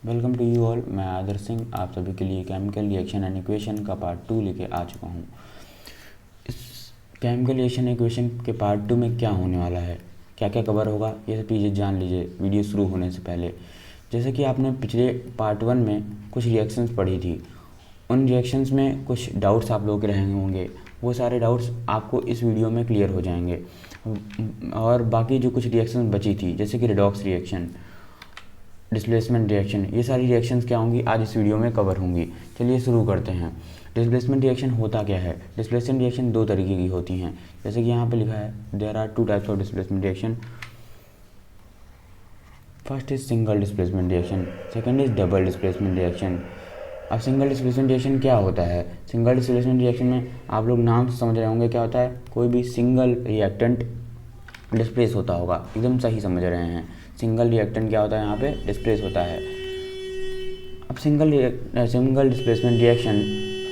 Welcome to you all. मैं आदर्श सिंह आप सभी के लिए केमिकल रिएक्शन एंड इक्वेशन का पार्ट 2 लेके आ चुका हूँ। इस केमिकल रिएक्शन इक्वेशन के पार्ट 2 में क्या होने वाला है, क्या क्या कवर होगा, ये सब चीज़ें जान लीजिए वीडियो शुरू होने से पहले। जैसे कि आपने पिछले पार्ट 1 में कुछ रिएक्शंस पढ़ी थी, उन रिएक्शंस में कुछ डाउट्स आप लोगों के रहे होंगे, वो सारे डाउट्स आपको इस वीडियो में क्लियर हो जाएंगे। और बाकी जो कुछ रिएक्शन बची थी जैसे कि रेडॉक्स रिएक्शन, डिस्प्लेसमेंट रिएक्शन, ये सारी रिएक्शंस क्या होंगी आज इस वीडियो में कवर होंगी। चलिए शुरू करते हैं। डिस्प्लेसमेंट रिएक्शन होता क्या है? डिस्प्लेसमेंट रिएक्शन दो तरीके की होती हैं, जैसे कि यहाँ पे लिखा है there are two types of displacement reaction. First is single displacement reaction, second is double displacement reaction. अब सिंगल डिस्प्लेसमेंट रिएक्शन क्या होता है? सिंगल डिस्प्लेसमेंट रिएक्शन में आप लोग नाम से समझ रहे होंगे क्या होता है, कोई भी सिंगल रिएक्टेंट डिस्प्लेस होता होगा, एकदम सही समझ रहे हैं। सिंगल रिएक्टेंट क्या होता है, यहाँ पे डिस्प्लेस होता है। अब सिंगल डिस्प्लेसमेंट रिएक्शन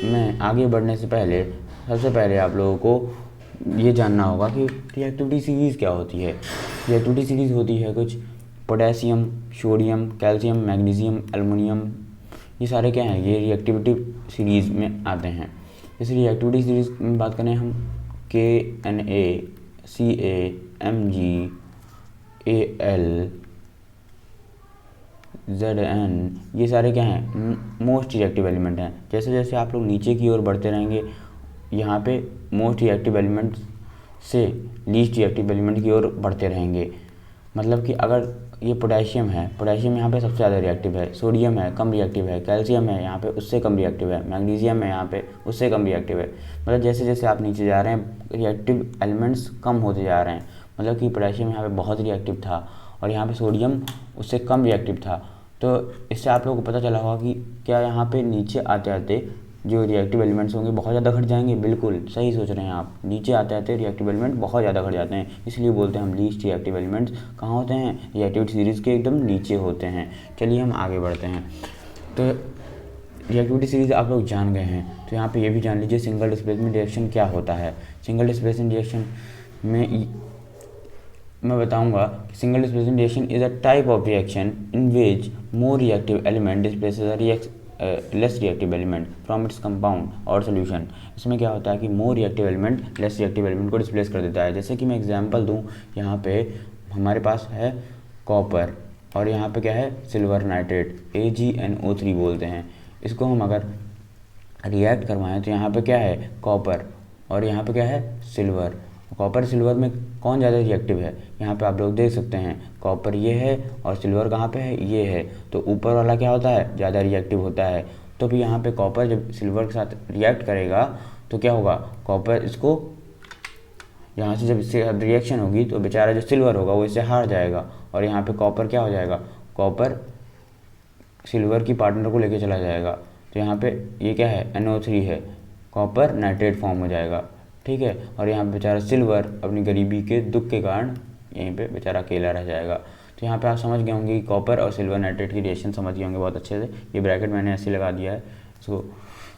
में आगे बढ़ने से पहले सबसे पहले आप लोगों को ये जानना होगा कि रिएक्टिविटी सीरीज़ क्या होती है। रिएक्टिविटी सीरीज़ होती है कुछ potassium, sodium, calcium, magnesium, aluminium, ये सारे क्या हैं, ये रिएक्टिविटी सीरीज़ में आते हैं। इस रिएक्टिविटी सीरीज़ में बात करें हम KNA, CA, Mg, AL, Zn, ये सारे क्या हैं, मोस्ट रिएक्टिव एलिमेंट हैं। जैसे जैसे आप लोग नीचे की ओर बढ़ते रहेंगे, यहाँ पे मोस्ट रिएक्टिव एलिमेंट से लीस्ट रिएक्टिव एलिमेंट की ओर बढ़ते रहेंगे। मतलब कि अगर ये पोटेशियम है, पोटेशियम यहाँ पे सबसे ज़्यादा रिएक्टिव है, सोडियम है कम रिएक्टिव है, कैल्शियम है यहाँ पे उससे कम रिएक्टिव है, मैग्नीशियम है यहाँ पे उससे कम रिएक्टिव है। मतलब जैसे जैसे आप नीचे जा रहे हैं रिएक्टिव एलिमेंट्स कम होते जा रहे हैं। मतलब कि पोटेशियम यहाँ पे बहुत रिएक्टिव था और यहाँ पे सोडियम उससे कम रिएक्टिव था। तो इससे आप लोगों को पता चला होगा कि क्या यहाँ पे नीचे आते आते जो रिएक्टिव एलिमेंट्स होंगे बहुत ज़्यादा घट जाएंगे। बिल्कुल सही सोच रहे हैं आप, नीचे आते आते रिएक्टिव एलिमेंट बहुत ज़्यादा घट जाते हैं, इसलिए बोलते हैं हम लीस्ट रिएक्टिव एलिमेंट्स कहाँ होते हैं, रिएक्टिविटी सीरीज़ के एकदम नीचे होते हैं। चलिए हम आगे बढ़ते हैं। तो रिएक्टिविटी सीरीज़ आप लोग जान गए हैं, तो यहाँ पे ये भी जान लीजिए सिंगल डिस्प्लेसमेंट रिएक्शन क्या होता है। सिंगल डिस्प्लेसमेंट रिएक्शन में मैं बताऊंगा कि single displacement reaction is a type of reaction in which more reactive element displaces a less reactive element from its compound और सोल्यूशन। इसमें क्या होता है कि more reactive element less reactive element को डिस्प्लेस कर देता है। जैसे कि मैं एग्जांपल दूं, यहाँ पे हमारे पास है कॉपर और यहाँ पे क्या है, सिल्वर नाइट्रेट, AgNO3 बोलते हैं। इसको हम अगर रिएक्ट करवाएं तो यहाँ पे क्या है, कॉपर और यहाँ पे क्या है, सिल्वर। कॉपर सिल्वर में कौन ज़्यादा रिएक्टिव है, यहाँ पे आप लोग देख सकते हैं कॉपर ये है और सिल्वर कहाँ पे है, ये है। तो ऊपर वाला क्या होता है, ज़्यादा रिएक्टिव होता है। तो फिर यहाँ पे कॉपर जब सिल्वर के साथ रिएक्ट करेगा तो क्या होगा, कॉपर इसको यहाँ से जब इससे रिएक्शन होगी तो बेचारा जो सिल्वर होगा वो इससे हार जाएगा और यहाँ पे कॉपर क्या हो जाएगा, कॉपर सिल्वर की पार्टनर को लेके चला जाएगा। तो यहाँ पे ये क्या है, NO3 है, कॉपर नाइट्रेट फॉर्म हो जाएगा, ठीक है। और यहाँ पे बेचारा सिल्वर अपनी गरीबी के दुख के कारण यहीं पे बेचारा अकेला रह जाएगा। तो यहाँ पे आप समझ गए होंगे कि कॉपर और सिल्वर नाइट्रेट की रिएक्शन समझ गए होंगे बहुत अच्छे से। ये ब्रैकेट मैंने ऐसे लगा दिया है, इसको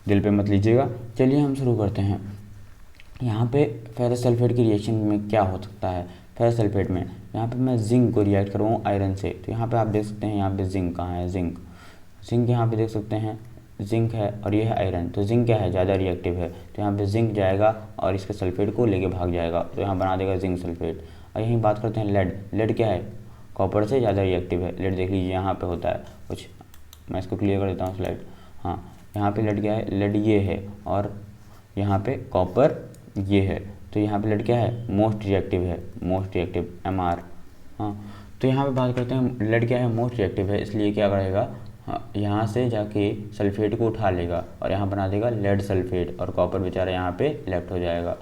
दिल पे मत लीजिएगा। चलिए हम शुरू करते हैं। यहाँ पे फेरस सल्फेट की रिएक्शन में क्या हो सकता है। फेरस सल्फेट में यहाँ पे मैं जिंक को रिएक्ट करवाऊँ आयरन से, तो यहाँ पे आप देख सकते हैं यहाँ पे जिंक कहाँ है, जिंक यहाँ पे देख सकते हैं, जिंक है और ये है आयरन। तो जिंक क्या है, ज़्यादा रिएक्टिव है, तो यहाँ पे जिंक जाएगा और इसके सल्फेट को लेके भाग जाएगा, तो यहाँ बना देगा जिंक सल्फेट। और यहीं बात करते हैं लेड। लेड क्या है, कॉपर से ज़्यादा रिएक्टिव है। लेड देख लीजिए यहाँ पे होता है कुछ, मैं इसको क्लियर कर देता हूँ स्लाइड। हाँ, यहाँ पे लेड क्या है, लेड ये है और यहाँ पे कॉपर ये है। तो यहाँ पे लेड क्या है, मोस्ट रिएक्टिव है, मोस्ट रिएक्टिव MR। हाँ, तो यहाँ पे बात करते हैं लेड क्या है, मोस्ट रिएक्टिव है, इसलिए क्या करेगा, हाँ, यहाँ से जाके सल्फेट को उठा लेगा और यहाँ बना देगा लेड सल्फेट और कॉपर बेचारा यहाँ पे लेफ्ट हो जाएगा।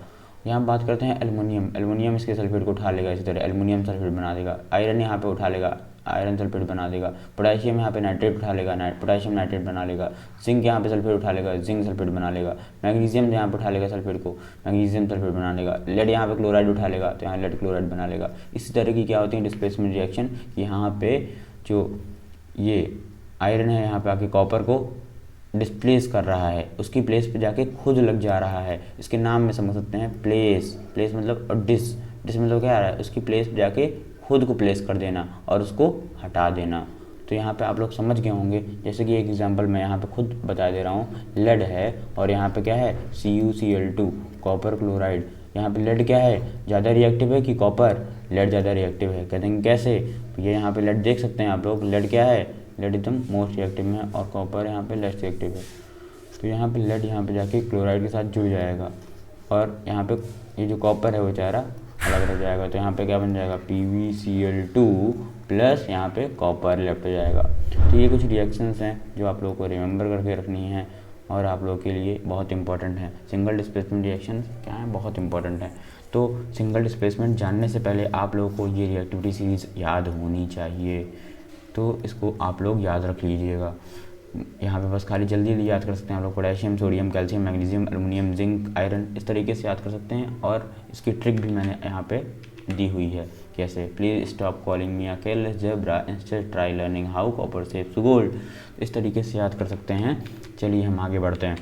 यहाँ बात करते हैं एल्युमिनियम। एल्युमिनियम इसके सल्फेट को उठा लेगा, इसी तरह एल्युमिनियम सल्फेट बना देगा। आयरन यहाँ पे उठा लेगा, आयरन सल्फेट बना देगा। पोटेशियम यहाँ पे नाइट्रेट उठा लेगा, पोटेशियम नाइट्रेट बना लेगा। जिंक यहाँ पे सल्फेट उठा लेगा, जिंक सल्फेट बना लेगा। मैग्नीशियम यहाँ पे उठा लेगा सल्फेट को, मैग्नीशियम सल्फेट बना लेगा। लेड यहाँ पे क्लोराइड उठा लेगा, तो यहाँ लेड क्लोराइड बना लेगा। इसी तरह की क्या होती है डिस्प्लेसमेंट रिएक्शन, यहाँ पे जो ये आयरन है यहाँ पे आके कॉपर को डिस्प्लेस कर रहा है, उसकी प्लेस पे जाके खुद लग जा रहा है। इसके नाम में समझ सकते हैं, प्लेस, प्लेस मतलब, और डिस मतलब क्या आ रहा है, उसकी प्लेस पे जाके खुद को प्लेस कर देना और उसको हटा देना। तो यहाँ पे आप लोग समझ गए होंगे। जैसे कि एक एग्जांपल मैं यहाँ पे खुद बता दे रहा हूँ, लेड है और यहाँ पे क्या है CuCl2 कॉपर क्लोराइड। यहाँ पे लेड क्या है, ज़्यादा रिएक्टिव है कि कॉपर, लेड ज़्यादा रिएक्टिव है। कहते हैं कैसे, तो ये यहाँ पे लेड देख सकते हैं आप लोग, लेड क्या है, लेड एकदम मोस्ट रिएक्टिव में है और कॉपर यहाँ पे लेस रिएक्टिव है। तो यहाँ पे लेड यहाँ पे जाके क्लोराइड के साथ जुड़ जाएगा और यहाँ पे ये जो कॉपर है वो बेचारा अलग रह जाएगा। तो यहाँ पे क्या बन जाएगा, PbCl2 प्लस यहाँ पे कॉपर लेफ्ट हो जाएगा। तो ये कुछ रिएक्शंस हैं जो आप लोगों को रिमेंबर करके रखनी है और आप लोगों के लिए बहुत इंपॉर्टेंट है। सिंगल डिस्प्लेसमेंट रिएक्शंस क्या है, बहुत इंपॉर्टेंट है। तो सिंगल डिस्प्लेसमेंट जानने से पहले आप लोगों को ये रिएक्टिविटी सीरीज़ याद होनी चाहिए, तो इसको आप लोग याद रख लीजिएगा। यहाँ पे बस खाली जल्दी जल्दी याद कर सकते हैं आप लोग, potassium, sodium, calcium, magnesium, aluminium, zinc, iron, इस तरीके से याद कर सकते हैं। और इसकी ट्रिक भी मैंने यहाँ पे दी हुई है कैसे, please stop calling me a careless zebra, instead try learning how copper shapes gold, इस तरीके से याद कर सकते हैं। चलिए हम आगे बढ़ते हैं।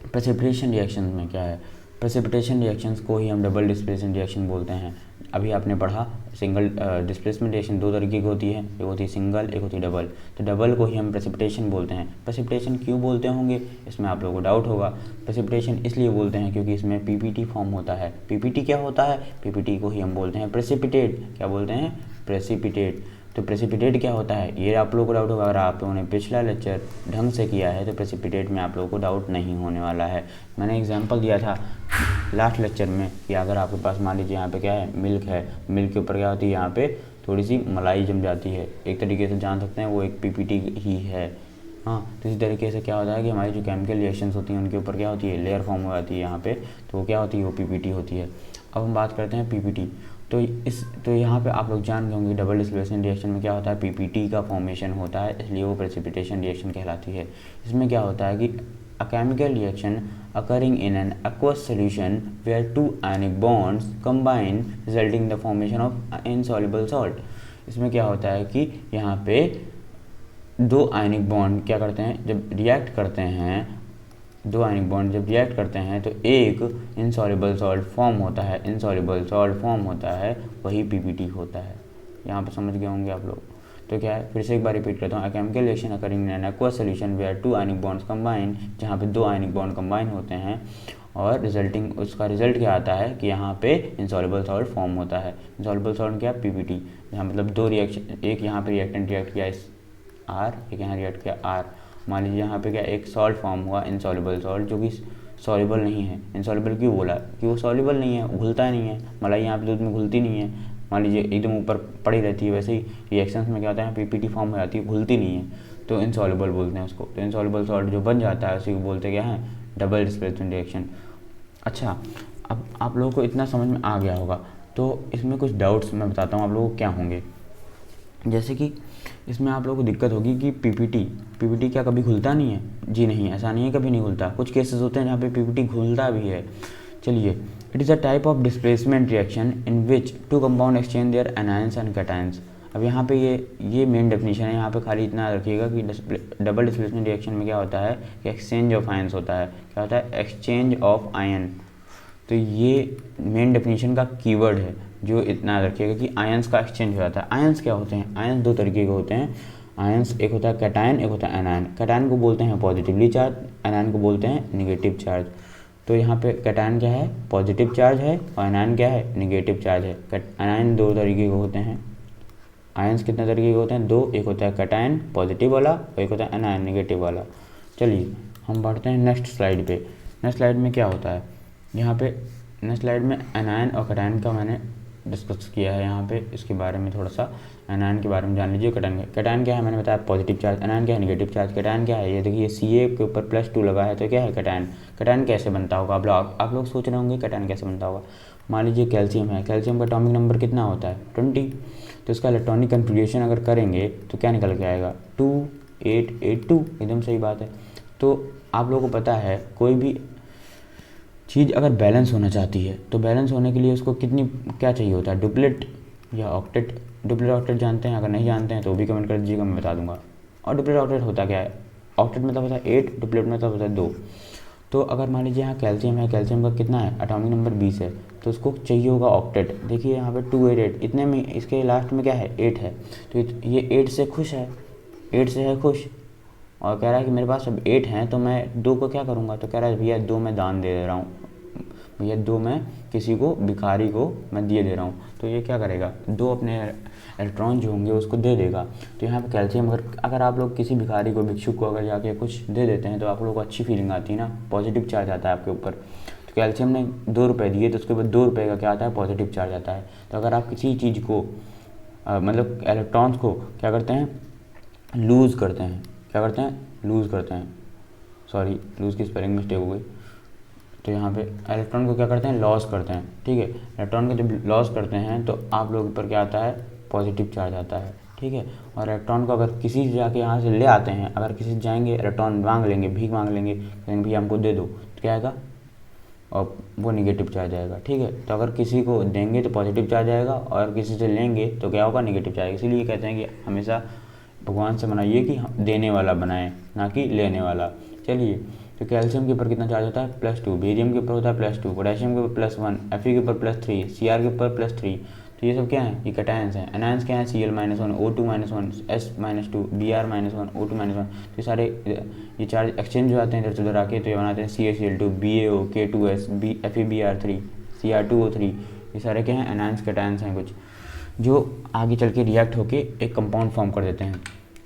प्रेसिपिटेशन रिएक्शन में क्या है, प्रेसिपिटेशन रिएक्शंस को ही हम डबल डिस्प्लेसमेंट रिएक्शन बोलते हैं। अभी आपने पढ़ा सिंगल डिस्प्लेसमेंट रिएक्शन दो तरीके की होती है, एक होती है सिंगल, एक होती है डबल। तो डबल को ही हम प्रेसिपिटेशन बोलते हैं। प्रेसिपिटेशन क्यों बोलते होंगे, इसमें आप लोगों को डाउट होगा। प्रेसिपिटेशन इसलिए बोलते हैं क्योंकि इसमें पीपीटी फॉर्म होता है। पीपीटी क्या होता है, पीपीटी को ही हम बोलते हैं प्रेसिपिटेट। क्या बोलते हैं, प्रेसिपिटेट। तो प्रेसिपिटेट क्या होता है, ये आप लोगों को डाउट होगा। अगर आप लोगों ने पिछला लेक्चर ढंग से किया है तो प्रेसिपिटेट में आप लोगों को डाउट नहीं होने वाला है। मैंने एग्जांपल दिया था लास्ट लेक्चर में कि अगर आपके पास मान लीजिए यहाँ पे क्या है, मिल्क है, मिल्क के ऊपर क्या होती है, यहाँ पे थोड़ी सी मलाई जम जाती है, एक तरीके से जान सकते हैं वो एक पीपीटी ही है। हाँ, तो इसी तरीके से क्या होता है कि हमारी जो केमिकल रिएक्शंस होती हैं उनके ऊपर क्या होती है, लेयर फॉर्म हो जाती है यहाँ पे, तो वो क्या होती है, वो पीपीटी होती है। अब हम बात करते हैं पीपीटी। तो यहाँ पे आप लोग जान गए होंगे डबल डिस्प्लेसमेंट रिएक्शन में क्या होता है, पीपीटी का फॉर्मेशन होता है, इसलिए वो प्रेसिपिटेशन रिएक्शन कहलाती है। इसमें क्या होता है कि a chemical reaction occurring in an aqueous solution where two ionic bonds combine resulting in the formation of insoluble salt। इसमें क्या होता है कि यहाँ पे दो आयनिक बॉन्ड क्या करते हैं, जब रिएक्ट करते हैं, दो आयनिक बॉन्ड जब रिएक्ट करते हैं तो एक इनसॉल्युबल सॉल्ट फॉर्म होता है, इनसॉल्युबल सॉल्ट फॉर्म होता है, वही पीपीटी होता है। यहाँ पे समझ गए होंगे आप लोग। तो क्या है, फिर से एक बार रिपीट करता हूँ, chemical reaction occurring in an aqueous solution where two ionic bonds combine, जहाँ पे दो आयनिक बॉन्ड कंबाइन होते हैं और रिजल्टिंग उसका रिजल्ट क्या आता है कि यहाँ पे इनसॉल्युबल सॉल्ट फॉर्म होता है। इनसॉल्युबल सॉल्ट क्या, पीपीटी। यहाँ मतलब दो रिएक्शन, एक यहाँ पे रिएक्टेंट रिएक्ट किया इस आर, एक यहाँ रिएक्ट किया आर। मान लीजिए यहाँ पे क्या एक सॉल्ट फॉर्म हुआ, इनसॉल्युबल सॉल्ट, जो कि सॉल्युबल नहीं है। इनसॉल्युबल क्यों बोला, कि वो सॉल्युबल नहीं है, घुलता नहीं है, मलाई यहाँ पे दूध में घुलती नहीं है, मान लीजिए एकदम ऊपर पड़ी रहती है। वैसे ही रिएक्शंस में क्या होता है, पीपीटी फॉर्म हो जाती है, घुलती नहीं है, तो इनसॉल्युबल बोलते हैं उसको। तो इनसॉल्युबल सॉल्ट जो बन जाता है उसी को बोलते क्या है, डबल डिस्प्लेसमेंट रिएक्शन। अच्छा, अब आप लोगों को इतना समझ में आ गया होगा, तो इसमें कुछ डाउट्स मैं बताता हूँ आप लोगों को क्या होंगे। जैसे कि इसमें आप लोगों को दिक्कत होगी कि पीपीटी क्या कभी घुलता नहीं है? जी नहीं, ऐसा नहीं है, कभी नहीं घुलता। कुछ केसेस होते हैं जहाँ पे पीपीटी घुलता भी है। चलिए, it is a type of displacement reaction in which two compound exchange their anions and cations. अब यहाँ पे ये मेन डेफिनेशन है। यहाँ पे खाली इतना रखिएगा कि डबल डिस्प्लेसमेंट रिएक्शन में क्या होता है कि एक्सचेंज ऑफ आयंस होता है। क्या होता है, एक्सचेंज ऑफ आयन। तो ये मेन डेफिनेशन का कीवर्ड है, जो इतना रखिएगा कि आयंस का एक्सचेंज हो जाता है। आयंस क्या होते हैं, आयंस दो तरीके के होते हैं। आयंस एक होता है कैटायन, एक होता है एनायन। कैटायन को बोलते हैं पॉजिटिवली चार्ज, एनायन को बोलते हैं निगेटिव चार्ज। तो यहाँ पे कैटायन क्या है, पॉजिटिव चार्ज है, और एनायन क्या है, निगेटिव चार्ज है। एनायन दो तरीके के होते हैं। आयंस कितने तरीके के होते हैं, दो। एक होता है कैटायन पॉजिटिव वाला और एक होता है एनायन निगेटिव वाला। चलिए हम बढ़ते हैं नेक्स्ट स्लाइड पे। नेक्स्ट स्लाइड में क्या होता है, यहाँ पे नेक्स्ट स्लाइड में एनायन और कैटायन का मैंने डिस्कस किया है। यहाँ पे इसके बारे में थोड़ा सा एनायन के बारे में जान लीजिए। कैटायन क्या है, मैंने बताया पॉजिटिव चार्ज। एनायन क्या है, नेगेटिव चार्ज। कैटायन क्या है, ये देखिए Ca के ऊपर +2 लगा है, तो क्या है, कैटायन। कैटायन कैसे बनता होगा, आप लोग सोच रहे होंगे कैटायन कैसे बनता होगा। मान लीजिए कैल्शियम है, कैल्शियम का एटॉमिक नंबर कितना होता है, 20। तो इसका इलेक्ट्रॉनिक कन्फिग्रेशन अगर करेंगे तो क्या निकल के आएगा, 2882। एकदम सही बात है। तो आप लोगों को पता है कोई भी चीज़ अगर बैलेंस होना चाहती है तो बैलेंस होने के लिए उसको क्या चाहिए होता है, डुप्लेट या ऑक्टेट। डुप्लेट ऑक्टेट जानते हैं, अगर नहीं जानते हैं तो भी कमेंट कर दीजिएगा, मैं बता दूंगा। और डुप्लेट ऑक्टेट होता क्या है, ऑक्टेट मतलब होता है 8, डुप्लेट मतलब होता है 2। तो अगर मान लीजिए यहाँ कैल्शियम है, कैल्शियम का कितना है, एटॉमिक नंबर 20 है, तो उसको चाहिए होगा ऑक्टेट। देखिए यहाँ पे 288, इतने में इसके लास्ट में क्या है, 8 है, तो ये 8 से खुश है। 8 से है खुश और कह रहा है कि मेरे पास अब 8 हैं तो मैं 2 को क्या करूँगा, तो कह रहा है भैया 2 मैं दान दे रहा हूँ, भैया 2 मैं किसी को भिखारी को मैं दिए दे रहा हूँ। तो ये क्या करेगा, 2 अपने इलेक्ट्रॉन जो होंगे उसको दे देगा। तो यहाँ पे कैल्शियम अगर आप लोग किसी भिखारी को, भिक्षुक को अगर जाके कुछ दे देते हैं तो आप लोगों को अच्छी फीलिंग आती है ना, पॉजिटिव चार्ज आता है आपके ऊपर। तो कैल्शियम ने 2 रुपये दिए तो उसके बाद 2 रुपये का क्या आता है, पॉजिटिव चार्ज आता है। तो अगर आप किसी चीज़ को मतलब इलेक्ट्रॉन्स को क्या करते हैं, लूज़ करते हैं, क्या करते हैं, लूज़ करते हैं, सॉरी लूज़ की स्पेलिंग मिस्टेक हो गई। तो यहाँ पे इलेक्ट्रॉन को क्या करते हैं, लॉस करते हैं, ठीक है। इलेक्ट्रॉन को जब लॉस करते हैं तो आप लोगों पर क्या आता है, पॉजिटिव चार्ज आता है, ठीक है। और इलेक्ट्रॉन को अगर किसी से जाके यहाँ से ले आते हैं, अगर किसी से जाएंगे इलेक्ट्रॉन मांग लेंगे, भीख मांग लेंगे, कहेंगे भैया हमको दे दो, तो क्या आएगा, और वो निगेटिव चार्ज आएगा, ठीक है। तो अगर किसी को देंगे तो पॉजिटिव चार्ज आएगा और किसी से लेंगे तो क्या होगा, निगेटिव चार्ज। इसीलिए कहते हैं कि हमेशा भगवान से बनाइए कि देने वाला बनाएं, ना कि लेने वाला। चलिए, तो कैल्शियम के ऊपर कितना चार्ज होता है, +2, बेरियम के ऊपर होता है +2, पोटेशियम के ऊपर +1, Fe के ऊपर +3, Cr के ऊपर +3। तो ये सब क्या है, ये कैटायंस हैं। एनायंस क्या है, Cl-1, O2-1, S-2, Br-1, O2-1। तो ये सारे ये चार्ज एक्सचेंज हो जाते हैं इधर से उधर आके, तो ये बनाते हैं CaCl2, BaO, K2S, Fe-Br3, Cr2O3। ये सारे क्या हैं, एनायंस कैटायंस हैं कुछ, जो आगे चल के रिएक्ट होके एक कंपाउंड फॉर्म कर देते हैं।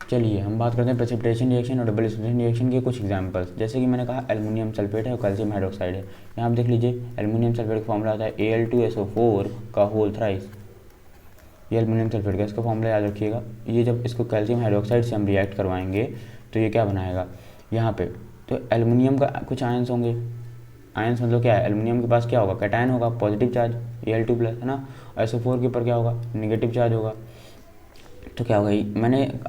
चलिए हम बात करते हैं प्रेसिपिटेशन रिएक्शन और डबल स्टेशन रिएक्शन के कुछ एग्जांपल्स। जैसे कि मैंने कहा एल्युमिनियम सल्फेट है और कैल्शियम हाइड्रोक्साइड है। यहाँ आप देख लीजिए, एल्युमिनियम सल्फेट का फॉर्मूला आता है Al2SO4 का होल थ्राइस। ये एल्युमिनियम सल्फेट का, इसका फॉर्मूला याद रखिएगा। ये जब इसको कैल्शियम हाइड्रोक्साइड से हम रिएक्ट करवाएंगे तो ये क्या बनाएगा, यहाँ पे तो एल्युमिनियम का कुछ आयंस होंगे। आयंस मतलब क्या है, एल्युमिनियम के पास क्या होगा, कैटायन होगा, पॉजिटिव चार्ज Al2+, है ना। SO4 के ऊपर क्या होगा, निगेटिव चार्ज होगा। तो क्या होगा,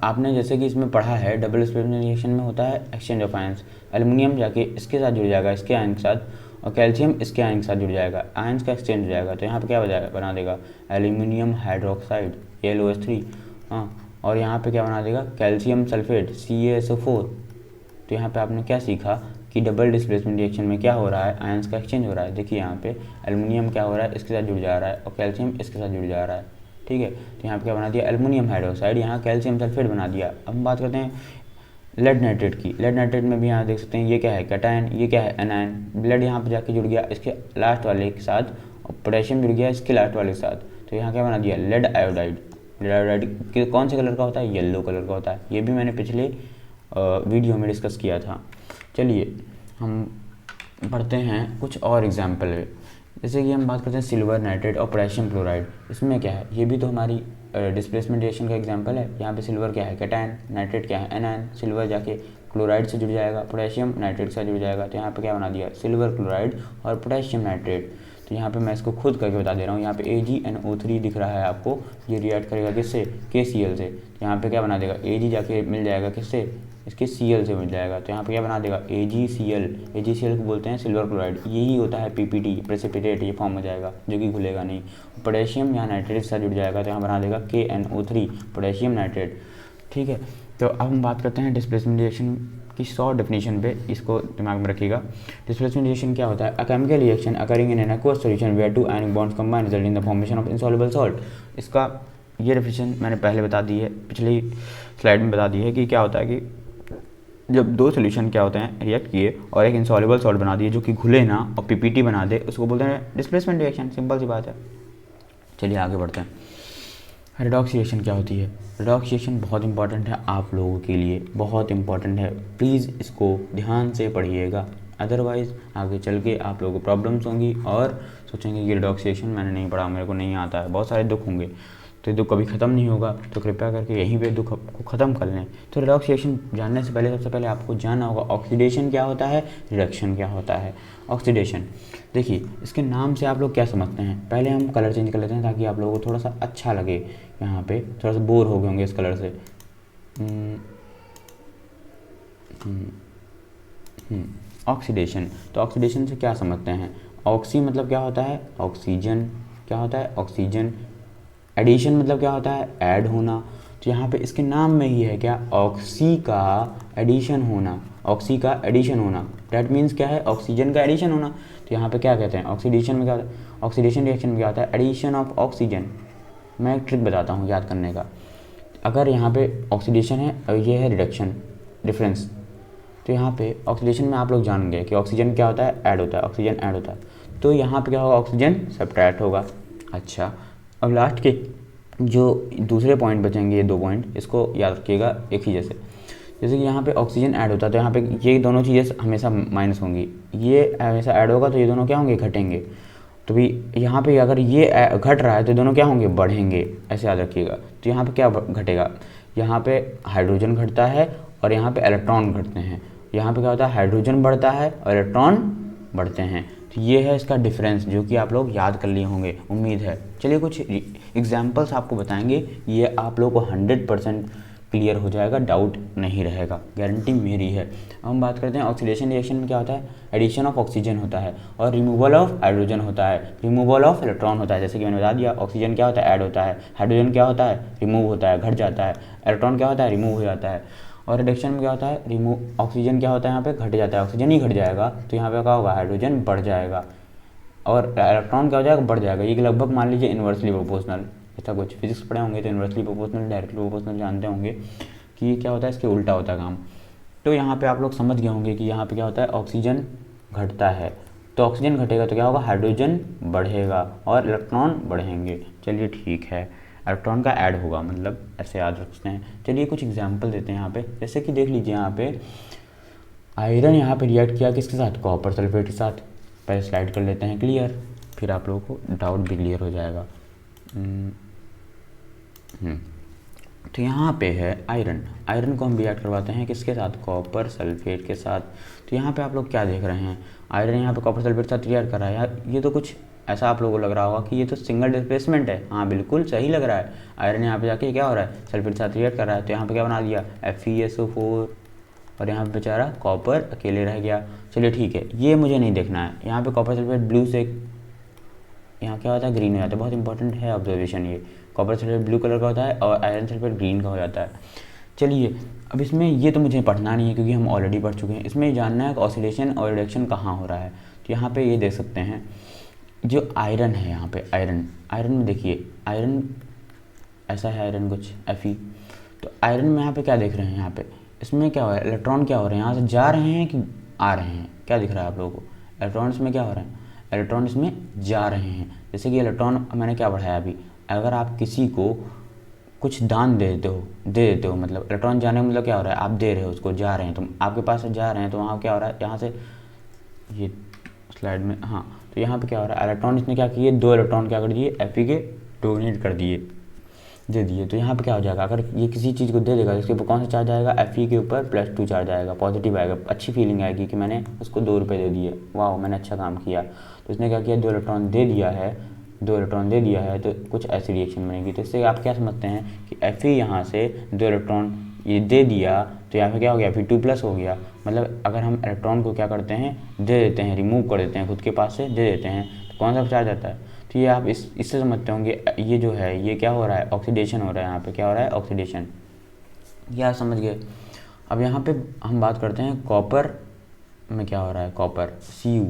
आपने जैसे कि इसमें पढ़ा है, डबल स्प्लिटिंग रिएक्शन में होता है एक्सचेंज ऑफ आयंस। एल्युमिनियम जाके इसके साथ जुड़ जाएगा, इसके आयन के साथ, और कैल्शियम इसके आयन के साथ जुड़ जाएगा, आयंस का एक्सचेंज हो जाएगा। तो यहाँ पे क्या बना देगा, एल्यूमिनियम हाइड्रोक्साइड AlOH3। हाँ, और यहाँ पे क्या बना देगा, कैल्शियम सल्फेट CaSO4। तो यहाँ पे आपने क्या सीखा कि डबल डिस्प्लेसमेंट रिएक्शन में क्या हो रहा है, आयंस का एक्सचेंज हो रहा है। देखिए यहाँ पे एल्युमिनियम क्या हो रहा है, इसके साथ जुड़ जा रहा है, और कैल्शियम इसके साथ जुड़ जा रहा है, ठीक है। तो यहाँ पे क्या बना दिया, एल्युमिनियम हाइड्रोक्साइड, यहाँ कैल्शियम सल्फेट बना दिया। अब हम बात करते हैं लेड नाइट्रेट की। लेड नाइट्रेट में भी यहाँ देख सकते हैं, ये क्या है, कैटायन, ये क्या है, एनायन। लेड यहाँ पे जाके जुड़ गया इसके लास्ट वाले के साथ, और पोटेशियम जुड़ गया इसके लास्ट वाले के साथ। तो यहाँ क्या बना दिया, लेड आयोडाइड। लेड आयोडाइड कौन से कलर का होता है, येलो कलर का होता है। ये भी मैंने पिछले वीडियो में डिस्कस किया था। चलिए हम पढ़ते हैं कुछ और एग्जाम्पल है। जैसे कि हम बात करते हैं सिल्वर नाइट्रेट और पोटेशियम क्लोराइड। इसमें क्या है, ये भी तो हमारी डिस्प्लेसमेंट रिएक्शन का एग्जांपल है। यहाँ पे सिल्वर क्या है, कैटायन, नाइट्रेट क्या है, एनायन। सिल्वर जाके क्लोराइड से जुड़ जाएगा, पोटेशियम नाइट्रेट से जुड़ जाएगा। तो यहाँ पे क्या बना दिया, सिल्वर क्लोराइड और पोटेशियम नाइट्रेट। तो यहाँ पे मैं इसको खुद करके बता दे रहा हूँ। यहाँ पे AgNO3 दिख रहा है आपको, ये रिएक्ट करेगा किससे, KCl से। तो यहाँ पे क्या बना देगा, Ag जाके मिल जाएगा किससे, इसके Cl से मिल जाएगा। तो यहाँ पे क्या बना देगा, AgCl। AgCl को बोलते हैं सिल्वर क्लोराइड। यही होता है PPT, प्रेसिपिटेट, ये फॉर्म हो जाएगा जो कि घुलेगा नहीं। पोटेशियम यहाँ नाइट्रेट के साथ जुड़ जाएगा, तो यहाँ बना देगा KNO3, पोटेशियम नाइट्रेट, ठीक है। तो अब हम बात करते हैं डिस्प्लेसमेंट रिएक्शन की शॉर्ट डेफिनेशन पे, इसको दिमाग में रखिएगा। डिस्प्लेसमेंट रिएक्शन क्या होता है, a chemical reaction occurring in an aqueous solution where two ionic bonds combine result in the formation of insoluble salt. इसका ये डेफिनेशन मैंने पहले बता दी है, पिछली स्लाइड में बता दी है कि क्या होता है कि जब दो सोल्यूशन क्या होते हैं, रिएक्ट किए और एक इनसॉल्युबल सॉल्ट बना दिए जो कि घुले ना और PPT बना दे, उसको बोलते हैं डिस्प्लेसमेंट रिएक्शन। सिंपल सी बात है। चलिए आगे बढ़ते हैं। रेडॉक्स रिएक्शन क्या होती है। रेडॉक्स रिएक्शन बहुत इंपॉर्टेंट है आप लोगों के लिए, बहुत इंपॉर्टेंट है। प्लीज़ इसको ध्यान से पढ़िएगा, अदरवाइज़ आगे चल के आप लोगों को प्रॉब्लम्स होंगी और सोचेंगे कि रेडॉक्स रिएक्शन मैंने नहीं पढ़ा, मेरे को नहीं आता है, बहुत सारे दुख होंगे। तो ये दुख कभी ख़त्म नहीं होगा, तो कृपया करके यहीं पे दुख को ख़त्म कर लें। तो रेडॉक्स रिएक्शन जानने से पहले सबसे पहले आपको जानना होगा ऑक्सीडेशन क्या होता है, रिडक्शन क्या होता है। ऑक्सीडेशन, देखिए इसके नाम से आप लोग क्या समझते हैं। पहले हम कलर चेंज कर लेते हैं ताकि आप लोगों को थोड़ा सा अच्छा लगे। यहाँ पे थोड़ा सा बोर हो गए होंगे इस कलर से। ऑक्सीडेशन, तो ऑक्सीडेशन से क्या समझते हैं। ऑक्सी मतलब क्या होता है, ऑक्सीजन। क्या होता है, ऑक्सीजन। एडिशन मतलब क्या होता है, ऐड होना। तो यहाँ पे इसके नाम में ही है क्या, ऑक्सी का एडिशन होना। ऑक्सी का एडिशन होना, डैट मीन्स क्या है, ऑक्सीजन का एडिशन होना। तो यहाँ पे क्या कहते हैं, ऑक्सीडेशन में क्या होता है, ऑक्सीडेशन रिएक्शन में क्या होता है, एडिशन ऑफ ऑक्सीजन। मैं एक ट्रिक बताता हूँ याद करने का। अगर यहाँ पे ऑक्सीडेशन है और ये है रिडक्शन डिफरेंस, तो यहाँ पे ऑक्सीडेशन में आप लोग जान गए कि ऑक्सीजन क्या होता है, ऐड होता है, ऑक्सीजन ऐड होता है, तो यहाँ पे क्या होगा, ऑक्सीजन सब्ट्रैक्ट होगा। अच्छा, अब लास्ट के जो दूसरे पॉइंट बचेंगे, ये 2 पॉइंट, इसको याद रखिएगा एक ही जैसे कि यहाँ पे ऑक्सीजन ऐड होता है, तो यहाँ पे ये दोनों चीज़ें हमेशा माइनस होंगी, ये हमेशा ऐड होगा तो ये दोनों क्या होंगे, घटेंगे। तो भी यहाँ पे अगर ये घट रहा है तो दोनों क्या होंगे, बढ़ेंगे, ऐसे याद रखिएगा। तो यहाँ पे क्या घटेगा, यहाँ पे हाइड्रोजन घटता है और यहाँ पे इलेक्ट्रॉन घटते हैं। यहाँ पे क्या होता है, हाइड्रोजन बढ़ता है और इलेक्ट्रॉन बढ़ते हैं। तो ये है इसका डिफरेंस, जो कि आप लोग याद कर लिए होंगे, उम्मीद है। चलिए कुछ एग्जाम्पल्स आपको बताएंगे, ये आप लोग को 100% क्लियर हो जाएगा, डाउट नहीं रहेगा, गारंटी मेरी है। अब हम बात करते हैं ऑक्सीडेशन रिएक्शन में क्या होता है, एडिशन ऑफ ऑक्सीजन होता है और रिमूवल ऑफ हाइड्रोजन होता है, रिमूवल ऑफ इलेक्ट्रॉन होता है। जैसे कि मैंने बता दिया, ऑक्सीजन क्या होता है, ऐड होता है, हाइड्रोजन क्या होता है, रिमूव होता है, घट जाता है, इलेक्ट्रॉन क्या होता है, रिमूव हो जाता है। और रिडक्शन में क्या होता है, रिमूव ऑक्सीजन क्या होता है, यहाँ पे घट जाता है, ऑक्सीजन ही घट जाएगा, तो यहाँ पे क्या होगा, हाइड्रोजन बढ़ जाएगा और इलेक्ट्रॉन क्या हो जाएगा, बढ़ जाएगा। ये लगभग मान लीजिए इन्वर्सली प्रोपोर्शनल, ऐसा कुछ फिजिक्स पढ़े होंगे तो इन्वर्सली प्रोपोर्शनल, डायरेक्टली प्रोपोर्शनल जानते होंगे कि क्या होता है, इसके उल्टा होता है काम। तो यहाँ पे आप लोग समझ गए होंगे कि यहाँ पे क्या होता है, ऑक्सीजन घटता है, तो ऑक्सीजन घटेगा तो क्या होगा, हाइड्रोजन बढ़ेगा और इलेक्ट्रॉन बढ़ेंगे। चलिए ठीक है, इलेक्ट्रॉन का ऐड होगा, मतलब ऐसे याद रखते हैं। चलिए कुछ एग्जाम्पल देते हैं यहाँ पे, जैसे कि देख लीजिए यहाँ पे आयरन यहाँ पे रिएक्ट किया किसके साथ, कॉपर सल्फेट के साथ। पहले स्लाइड कर लेते हैं क्लियर, फिर आप लोगों को डाउट भी क्लियर हो जाएगा। तो यहाँ पे है आयरन, आयरन को हम रिएक्ट करवाते हैं किसके साथ, कॉपर सल्फेट के साथ। तो यहाँ पे आप लोग क्या देख रहे हैं, आयरन यहाँ पे कॉपर सल्फेट के साथ रिएक्ट कर रहा है। यार ये तो कुछ ऐसा आप लोगों को लग रहा होगा कि ये तो सिंगल डिस्प्लेसमेंट है। हाँ बिल्कुल सही लग रहा है, आयरन यहाँ पे जाके क्या हो रहा है, सल्फेट के साथ रिएक्ट कर रहा है। तो यहाँ पे क्या बना दिया, FeSO4, और यहाँ पे बेचारा कॉपर अकेले रह गया। चलिए ठीक है, ये मुझे नहीं देखना है। यहाँ पे कॉपर सल्फेट ब्लू से यहाँ क्या होता है, ग्रीन हो जाता है। बहुत इंपॉर्टेंट है ऑब्जर्वेशन ये, कॉपर सल्फेट ब्लू कलर का होता है और आयरन सल्फेट ग्रीन का हो जाता है। चलिए अब इसमें ये तो मुझे पढ़ना नहीं है क्योंकि हम ऑलरेडी पढ़ चुके हैं। इसमें जानना है कि ऑक्सीडेशन और रिडक्शन कहाँ हो रहा है। तो यहाँ पे ये देख सकते हैं, जो आयरन है यहाँ पे, आयरन में देखिए, आयरन ऐसा है, आयरन कुछ Fe। तो आयरन में यहाँ पे क्या देख रहे हैं, यहाँ पे इसमें क्या हो रहा है, इलेक्ट्रॉन क्या हो रहे हैं, यहाँ से जा रहे हैं कि आ रहे हैं, क्या दिख रहा है आप लोगों को, इलेक्ट्रॉन इसमें क्या हो रहे हैं, इलेक्ट्रॉन इसमें जा रहे हैं। जैसे कि इलेक्ट्रॉन मैंने क्या पढ़ाया अभी, अगर आप किसी को कुछ दान दे देते हो मतलब इलेक्ट्रॉन जाने का मतलब क्या हो रहा है, आप दे रहे हो उसको, जा रहे हैं, तो आपके पास से जा रहे हैं, तो वहाँ क्या हो रहा है, यहाँ से ये स्लाइड में, हाँ तो यहाँ पे क्या हो रहा है, इलेक्ट्रॉन इसने क्या किए, 2 इलेक्ट्रॉन क्या कर दिए, Fe के डोनेट कर दिए, दे दिए। तो यहाँ पे क्या हो जाएगा, अगर ये किसी चीज़ को दे देगा तो इसके ऊपर कौन सा चार्ज आएगा, Fe के ऊपर +2 चार्ज आएगा, पॉजिटिव आएगा, अच्छी फीलिंग आएगी कि मैंने उसको 2 रुपये दे दिए, वाह मैंने अच्छा काम किया। तो इसने क्या किया, 2 इलेक्ट्रॉन दे दिया है, तो कुछ ऐसी रिएक्शन बनेगी। तो इससे आप क्या समझते हैं कि Fe यहाँ से 2 इलेक्ट्रॉन ये दे दिया, तो यहाँ पे क्या हो गया, Fe2+ हो गया। मतलब अगर हम इलेक्ट्रॉन को क्या करते हैं, दे देते हैं, रिमूव कर देते हैं, खुद के पास से दे देते हैं, तो कौन सा चार्ज आता है। तो ये आप इससे समझते होंगे, ये जो है ये क्या हो रहा है, ऑक्सीडेशन हो रहा है। यहाँ पे क्या हो रहा है, ऑक्सीडेशन, ये आप समझ गए। अब यहाँ पे हम बात करते हैं कॉपर में क्या हो रहा है, कॉपर Cu,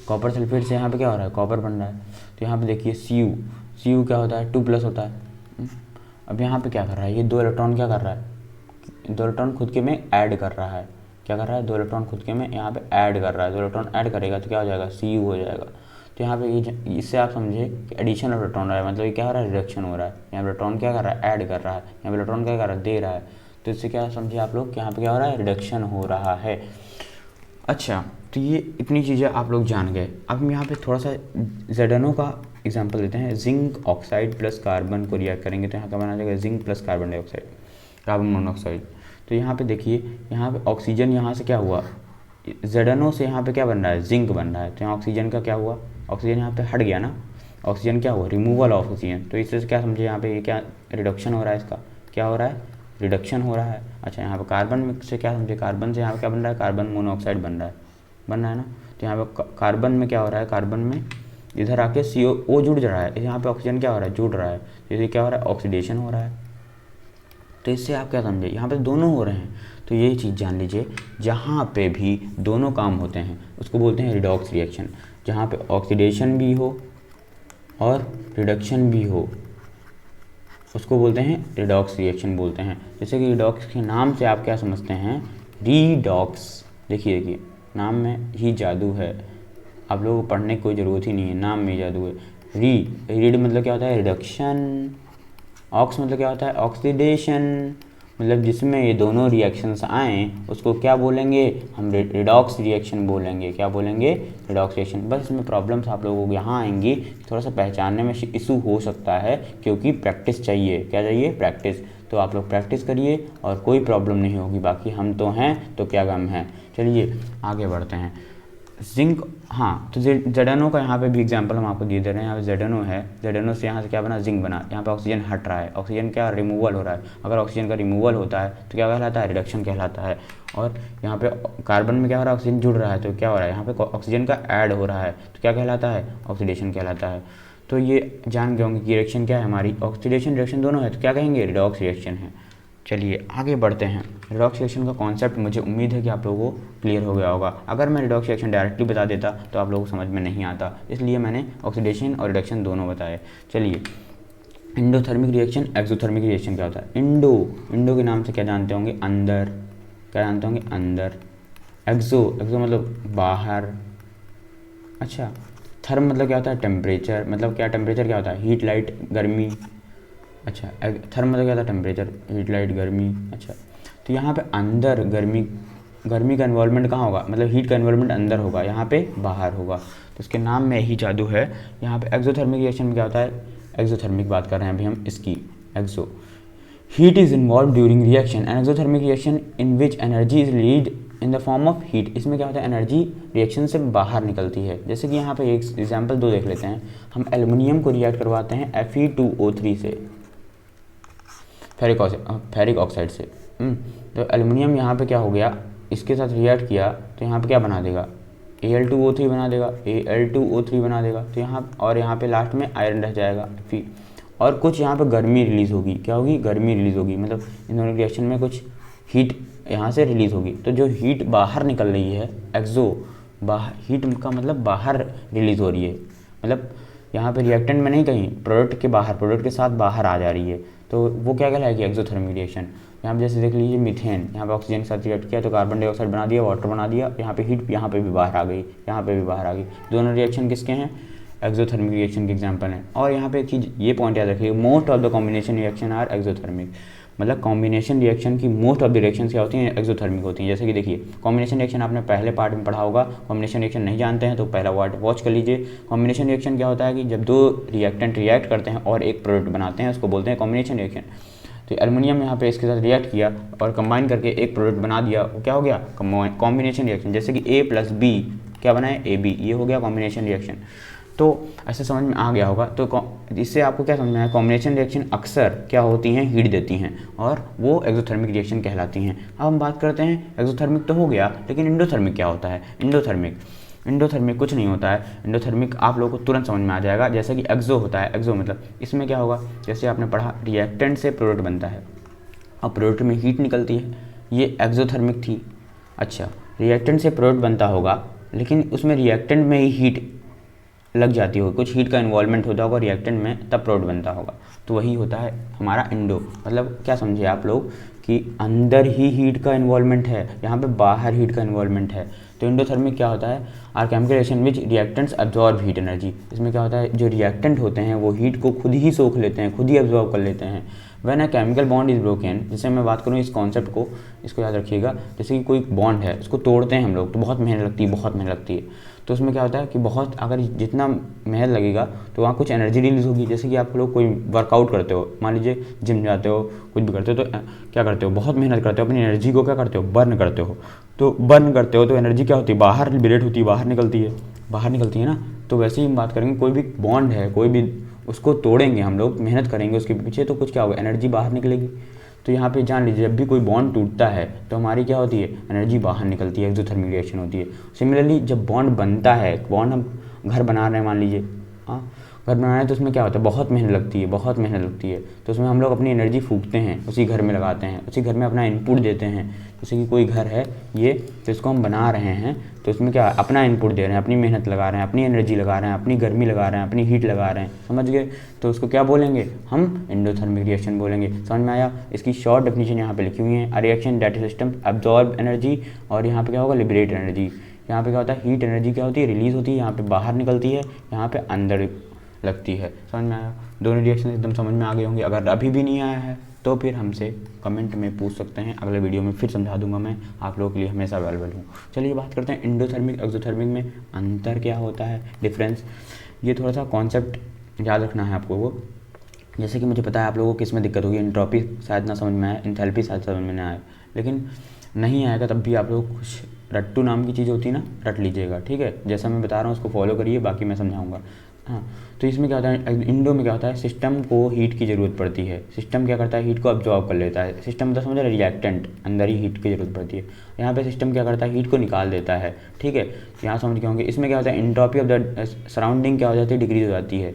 कॉपर सल्फेट से यहाँ पे क्या हो रहा है, कॉपर बन रहा है। तो यहाँ पे देखिए Cu क्या होता है, 2+ होता है। अब यहाँ पे क्या कर रहा है, ये 2 इलेक्ट्रॉन क्या कर रहा है, 2 इलेक्ट्रॉन खुद के में ऐड कर रहा है, क्या कर रहा है, 2 इलेक्ट्रॉन खुद के में यहाँ पे ऐड कर रहा है। 2 इलेक्ट्रॉन ऐड करेगा तो क्या हो जाएगा, Cu हो जाएगा। तो यहाँ पे ये इससे आप समझे कि एडिशन ऑफ इलेक्ट्रॉन हो रहा है, मतलब ये क्या हो रहा है, रिडक्शन हो रहा है। यहाँ पे इलेक्ट्रॉन क्या कर रहा है, ऐड कर रहा है, यहाँ पे इलेक्ट्रॉन क्या कर रहा है, दे रहा है। तो इससे क्या समझे आप लोग कि यहाँ पे क्या हो रहा है, रिडक्शन हो रहा है। अच्छा, तो ये इतनी चीज़ें आप लोग जान गए। अब हम यहाँ पे थोड़ा सा ZnO का एग्जांपल देते हैं। जिंक ऑक्साइड प्लस कार्बन को रिएक्ट करेंगे तो यहाँ का बना जाएगा zinc plus carbon dioxide, carbon monoxide. तो यहाँ पे देखिए, यहाँ पे ऑक्सीजन यहाँ से क्या हुआ, ZnO से यहाँ पे क्या बन रहा है, जिंक बन रहा है। तो यहाँ ऑक्सीजन का क्या हुआ, ऑक्सीजन यहाँ पे हट गया ना, ऑक्सीजन क्या हुआ, रिमूवल ऑफ ऑक्सीजन। तो इससे क्या समझे, यहाँ पे ये क्या रिडक्शन हो रहा है, इसका क्या हो रहा है, रिडक्शन हो रहा है। अच्छा, यहाँ पे कार्बन में से क्या समझे, कार्बन से यहाँ पे क्या बन रहा है, कार्बन मोनोऑक्साइड बन रहा है ना। तो यहाँ पे कार्बन में क्या हो रहा है, कार्बन में इधर आके CO जुड़ रहा है, यहाँ पे ऑक्सीजन क्या हो रहा है, जुड़ रहा है। इससे क्या हो रहा है, ऑक्सीडेशन हो रहा है। तो इससे आप क्या समझे, यहाँ पे दोनों हो रहे हैं। तो यही चीज़ जान लीजिए, जहाँ पे भी दोनों काम होते हैं उसको बोलते हैं रिडॉक्स रिएक्शन। जहाँ पे ऑक्सीडेशन भी हो और रिडक्शन भी हो उसको बोलते हैं रिडॉक्स रिएक्शन बोलते हैं। जैसे कि रिडॉक्स के नाम से आप क्या समझते हैं, रीडॉक्स। देखिए नाम में ही जादू है, आप लोगों को पढ़ने की कोई ज़रूरत ही नहीं है, नाम में ही जादू है। रीड मतलब क्या होता है, रिडक्शन। ऑक्स मतलब क्या होता है, ऑक्सीडेशन। मतलब जिसमें ये दोनों रिएक्शंस आएँ उसको क्या बोलेंगे हम, रिडॉक्स रिएक्शन बोलेंगे। क्या बोलेंगे, रिडॉक्स रिएक्शन। बस इसमें प्रॉब्लम्स आप लोगों को यहाँ आएंगी, थोड़ा सा पहचानने में इशू हो सकता है, क्योंकि प्रैक्टिस चाहिए। क्या चाहिए, प्रैक्टिस। तो आप लोग प्रैक्टिस करिए और कोई प्रॉब्लम नहीं होगी। बाकी हम तो हैं तो क्या गम है। चलिए आगे बढ़ते हैं। जिंक, हाँ तो जेडनो का यहाँ पे भी एग्जांपल हम आपको दे दे रहे हैं। यहाँ पे जेडनो है, जेडनो से यहाँ से क्या बना, जिंक बना। यहाँ पे ऑक्सीजन हट रहा है, ऑक्सीजन क्या रिमूवल हो रहा है। अगर ऑक्सीजन का रिमूवल होता है तो क्या कहलाता है, रिडक्शन कहलाता है। और यहाँ पे कार्बन में क्या हो रहा है, ऑक्सीजन जुड़ रहा है तो क्या हो रहा है, यहाँ पे ऑक्सीजन का ऐड हो रहा है तो क्या कहलाता है, ऑक्सीडेशन कहलाता है। तो ये जान गए होंगे कि रिएक्शन क्या है हमारी, ऑक्सीडेशन रिएक्शन दोनों है तो क्या कहेंगे, रिडॉक्स रिएक्शन है। चलिए आगे बढ़ते हैं। रिडॉक्स रिएक्शन का कॉन्सेप्ट मुझे उम्मीद है कि आप लोगों को क्लियर हो गया होगा। अगर मैं रिडॉक्स रिएक्शन डायरेक्टली बता देता तो आप लोगों को समझ में नहीं आता, इसलिए मैंने ऑक्सीडेशन और रिडक्शन दोनों बताए। चलिए, इंडोथर्मिक रिएक्शन, एक्सोथर्मिक रिएक्शन क्या होता है। इंडो के नाम से क्या जानते होंगे, अंदर। क्या जानते होंगे, अंदर। एक्सो मतलब बाहर। अच्छा, थर्म मतलब क्या होता है, टेम्परेचर। मतलब क्या, टेम्परेचर क्या होता है, हीट, लाइट, गर्मी। अच्छा, थर्म मतलब क्या था, टेम्परेचर, हीट, लाइट, गर्मी। अच्छा, तो यहाँ पे अंदर गर्मी का इन्वॉल्वमेंट कहाँ होगा, मतलब हीट का इन्वॉल्वमेंट अंदर होगा, यहाँ पे बाहर होगा। तो इसके नाम में ही जादू है। यहाँ पे एक्सोथर्मिक रिएक्शन में क्या होता है, एक्सोथर्मिक बात कर रहे हैं अभी हम इसकी। Exo, heat is involve during reaction and exothermic reaction in which energy is lead in the form of heat. इसमें क्या होता है, एनर्जी रिएक्शन से बाहर निकलती है। जैसे कि यहाँ पे एक एग्जाम्पल दो देख लेते हैं। हम एल्युमिनियम को रिएक्ट करवाते हैं Fe2O3 से, फेरिक ऑक्साइड से। तो एल्युमिनियम यहाँ पे क्या हो गया, इसके साथ रिएक्ट किया तो यहाँ पे क्या बना देगा, Al2O3 बना देगा, Al2O3 बना देगा। तो यहाँ और यहाँ पे लास्ट में आयरन रह जाएगा Fe, और कुछ यहाँ पे गर्मी रिलीज़ होगी। क्या होगी, गर्मी रिलीज़ होगी। मतलब इन दोनों रिएक्शन में कुछ हीट यहाँ से रिलीज़ होगी। तो जो हीट बाहर निकल रही है, हीट का मतलब बाहर रिलीज़ हो रही है। मतलब यहाँ पे रिएक्टेंट में नहीं, कहीं प्रोडक्ट के बाहर, प्रोडक्ट के साथ बाहर आ जा रही है। तो वो क्या कहलाएगी, एक्सोथर्मिक रिएक्शन। यहाँ पे जैसे देख लीजिए मीथेन, यहाँ पे ऑक्सीजन के साथ रिएक्ट किया तो कार्बन डाइऑक्साइड बना दिया, वाटर बना दिया। यहाँ पे हीट यहाँ पे भी बाहर आ गई, यहाँ पे भी बाहर आ गई। दोनों रिएक्शन किसके हैं, एक्सोथर्मिक रिएक्शन के एग्जाम्पल हैं। और यहाँ पे एक चीज़ ये पॉइंट याद रखिए, most of the combination reaction are exothermic. मतलब कॉम्बिनेशन रिएक्शन की मोस्ट ऑफ द रिएक्शंस क्या होती हैं, एक्सोथर्मिक होती हैं। जैसे कि देखिए, कॉम्बिनेशन रिएक्शन आपने पहले पार्ट में पढ़ा होगा। कॉम्बिनेशन रिएक्शन नहीं जानते हैं तो पहला पार्ट वॉच कर लीजिए। कॉम्बिनेशन रिएक्शन क्या होता है कि जब दो रिएक्टेंट रिएक्ट करते हैं और एक प्रोडक्ट बनाते हैं, उसको बोलते हैं कॉम्बिनेशन रिएक्शन। तो एल्युमिनियम यहाँ पे इसके साथ रिएक्ट किया और कंबाइन करके एक प्रोडक्ट बना दिया, वो क्या हो गया, कॉम्बिनेशन रिएक्शन। जैसे कि A+B क्या बना है, AB, ये हो गया कॉम्बिनेशन रिएक्शन। तो ऐसे समझ में आ गया होगा। तो इससे आपको क्या समझना है, कॉम्बिनेशन रिएक्शन अक्सर क्या होती हैं, हीट देती हैं और वो एक्सोथर्मिक रिएक्शन कहलाती हैं। अब हम बात करते हैं, एक्सोथर्मिक तो हो गया, लेकिन इंडोथर्मिक क्या होता है। इंडोथर्मिक कुछ नहीं होता है। इंडोथर्मिक आप लोगों को तुरंत समझ में आ जाएगा। जैसे कि एक्सो होता है, एक्सो मतलब इसमें क्या होगा, जैसे आपने पढ़ा रिएक्टेंट से प्रोडक्ट बनता है और प्रोडक्ट में हीट निकलती है, ये एक्सोथर्मिक थी। अच्छा, रिएक्टेंट से प्रोडक्ट बनता होगा लेकिन उसमें रिएक्टेंट में ही हीट लग जाती होगी, कुछ हीट का इन्वॉल्वमेंट होता होगा रिएक्टेंट में, तब प्रोडक्ट बनता होगा। तो वही होता है हमारा इंडो। मतलब क्या समझे आप लोग कि अंदर ही हीट का इन्वॉल्वमेंट है, यहाँ पे बाहर हीट का इन्वॉल्वमेंट है। तो इंडोथर्मिक क्या होता है, are chemical reaction which reactants absorb heat energy. इसमें क्या होता है, जो रिएक्टेंट होते हैं वो हीट को खुद ही सोख लेते हैं, खुद ही एब्जॉर्ब कर लेते हैं। When a chemical bond is broken, जैसे मैं बात करूँ इस कॉन्सेप्ट को, इसको याद रखिएगा। जैसे कि कोई बॉन्ड है, उसको तोड़ते हैं हम लोग तो बहुत मेहनत लगती है, बहुत मेहनत लगती है। तो उसमें क्या होता है कि बहुत, अगर जितना मेहनत लगेगा तो वहाँ कुछ एनर्जी रिलीज होगी। जैसे कि आप लोग कोई वर्कआउट करते हो, मान लीजिए जिम जाते हो, कुछ भी करते हो, तो क्या करते हो, बहुत मेहनत करते हो, अपनी एनर्जी को क्या करते हो, बर्न करते हो। तो बर्न करते हो तो एनर्जी क्या होती है, बाहर लिबरेट होती है, बाहर निकलती है ना। तो वैसे ही हम बात करेंगे, कोई भी बॉन्ड है, कोई भी, उसको तोड़ेंगे हम लोग, मेहनत करेंगे उसके पीछे, तो कुछ क्या होगा, एनर्जी बाहर निकलेगी। तो यहाँ पे जान लीजिए, जब भी कोई बॉन्ड टूटता है तो हमारी क्या होती है, एनर्जी बाहर निकलती है, एक्सोथर्मिक रिएक्शन होती है। सिमिलरली जब बॉन्ड बनता है, बॉन्ड हम घर बना रहे हैं मान लीजिए, हाँ घर बना रहे हैं, तो उसमें क्या होता है, बहुत मेहनत लगती है। तो उसमें हम लोग अपनी एनर्जी फूकते हैं, उसी घर में लगाते हैं, उसी घर में अपना इनपुट देते हैं। जैसे कि कोई घर है ये, तो इसको हम बना रहे हैं, तो इसमें क्या अपना इनपुट दे रहे हैं, अपनी मेहनत लगा रहे हैं, अपनी एनर्जी लगा रहे हैं, अपनी गर्मी लगा रहे हैं, अपनी हीट लगा रहे हैं, समझ गए। तो उसको क्या बोलेंगे हम, एंडोथर्मिक रिएक्शन बोलेंगे। समझ में आया। इसकी शॉर्ट डेफिनेशन यहाँ पे लिखी हुई है, a reaction that system absorb energy, और यहाँ पे क्या होगा, लिबरेट एनर्जी। यहाँ पे क्या होता है, हीट एनर्जी क्या होती है, रिलीज होती है, यहाँ पे बाहर निकलती है, यहाँ पे अंदर लगती है। समझ में आया। दोनों रिएक्शन एकदम समझ में आ गए होंगे। अगर अभी भी नहीं आया है तो फिर हमसे कमेंट में पूछ सकते हैं, अगले वीडियो में फिर समझा दूंगा मैं, आप लोगों के लिए हमेशा अवेलेबल हूँ। चलिए बात करते हैं एंडोथर्मिक एक्सोथर्मिक में अंतर क्या होता है, डिफरेंस। ये थोड़ा सा कॉन्सेप्ट याद रखना है आपको वो। जैसे कि मुझे पता है आप लोगों को किस में दिक्कत होगी, एंट्रोपी शायद ना समझ में आए, एंथैल्पी शायद समझ में ना आए, लेकिन नहीं आएगा तब भी आप लोग कुछ रट्टू नाम की चीज़ होती है ना, रट लीजिएगा, ठीक है। जैसा मैं बता रहा हूँ उसको फॉलो करिए, बाकी मैं समझाऊंगा। हाँ, तो इसमें क्या होता है, इंडो में क्या होता है, सिस्टम को हीट की ज़रूरत पड़ती है। सिस्टम क्या करता है, हीट को अब्जॉर्ब कर लेता है। सिस्टम मतलब समझ रहे, रिएक्टेंट, अंदर ही हीट की ज़रूरत पड़ती है। यहाँ पे सिस्टम क्या करता है, हीट को निकाल देता है, ठीक है। यहाँ समझ के होंगे। इसमें क्या होता है, एंट्रोपी ऑफ द सराउंडिंग क्या हो जाती है, डिक्रीज हो जाती है।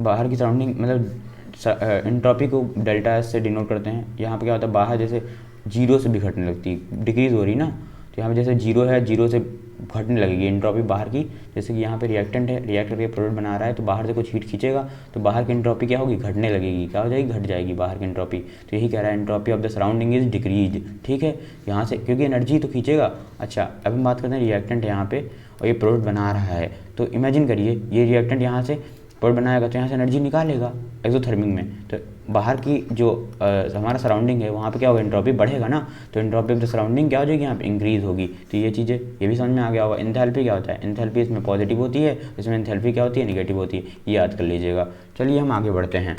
बाहर की सराउंडिंग मतलब एंट्रोपी को डेल्टा एस से डिनोट करते हैं। यहाँ पे क्या होता है, बाहर जैसे जीरो से भी घटने लगती है, डिक्रीज हो रही ना, तो यहाँ पे जैसे जीरो है, जीरो से घटने लगेगी एंट्रोपी बाहर की। जैसे कि यहाँ पे रिएक्टेंट है, रिएक्ट करके प्रोडक्ट बना रहा है, तो बाहर से कुछ हीट खींचेगा तो बाहर की एंट्रोपी क्या होगी, घटने लगेगी। क्या हो जाएगी, घट जाएगी बाहर की एंट्रोपी। तो यही कह रहा है, entropy of the surrounding is decrease, ठीक है। यहाँ से क्योंकि एनर्जी तो खींचेगा। अच्छा, अब हम बात करते हैं रिएक्टेंट यहाँ पे, और ये प्रोडक्ट बना रहा है, तो इमेजिन करिए ये रिएक्टेंट यहाँ से प्रोडक्ट बनाएगा, तो यहाँ से एनर्जी निकालेगा एक्सोथर्मिक में। तो बाहर की जो हमारा सराउंडिंग है वहाँ पे क्या होगा, एंट्रोपी बढ़ेगा ना, तो एंट्रोपी ऑफ द सराउंडिंग क्या हो जाएगी, यहाँ पे इंक्रीज होगी। तो ये चीज़ें ये भी समझ में आ गया होगा। एंथैल्पी क्या होता है, एंथैल्पी इसमें पॉजिटिव होती है, इसमें एंथैल्पी क्या होती है, नेगेटिव होती है, ये याद कर लीजिएगा। चलिए हम आगे बढ़ते हैं।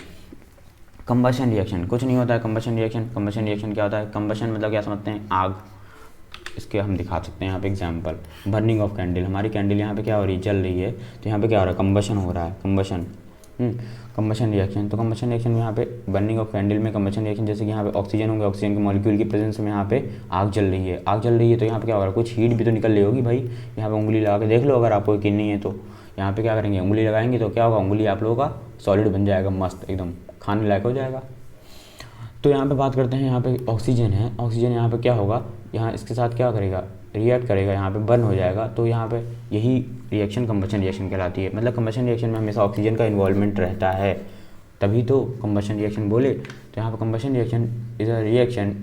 कंबशन रिएक्शन कुछ नहीं होता है। कंबशन रिएक्शन क्या होता है, कंबशन मतलब क्या समझते हैं, आग। इसके हम दिखा सकते हैं यहाँ पे एग्जांपल, बर्निंग ऑफ कैंडल। हमारी कैंडल यहाँ पे क्या हो रही है, जल रही है, तो यहाँ पे क्या हो रहा है, कंबशन हो रहा है, कंबशन रिएक्शन। तो कंबशन रिएक्शन में यहाँ पे बर्निंग ऑफ कैंडल में कंबशन रिएक्शन, जैसे कि यहाँ पे ऑक्सीजन होंगे, ऑक्सीजन के मॉलिक्यूल की प्रेजेंस में यहाँ पे आग जल रही है, तो यहाँ पे क्या हो रहा है, कुछ हीट भी तो निकल रही होगी भाई। यहाँ पे उंगली लगा के देख लो, अगर आपको यकीन नहीं है तो यहाँ पे क्या करेंगे, उंगली लगाएंगे तो क्या होगा, उंगली आप लोगों का सॉलिड बन जाएगा, मस्त एकदम खाने लायक हो जाएगा। तो यहाँ पे बात करते हैं, यहाँ पे ऑक्सीजन है, ऑक्सीजन यहाँ पे क्या होगा, यहाँ इसके साथ क्या करेगा, रिएक्ट करेगा, यहाँ पे बर्न हो जाएगा। तो यहाँ पे यही रिएक्शन कंबशन रिएक्शन कहलाती है। मतलब कंबशन रिएक्शन में हमेशा ऑक्सीजन का इन्वॉल्वमेंट रहता है, तभी तो कंबशन रिएक्शन बोले। तो यहाँ पे combustion reaction is a reaction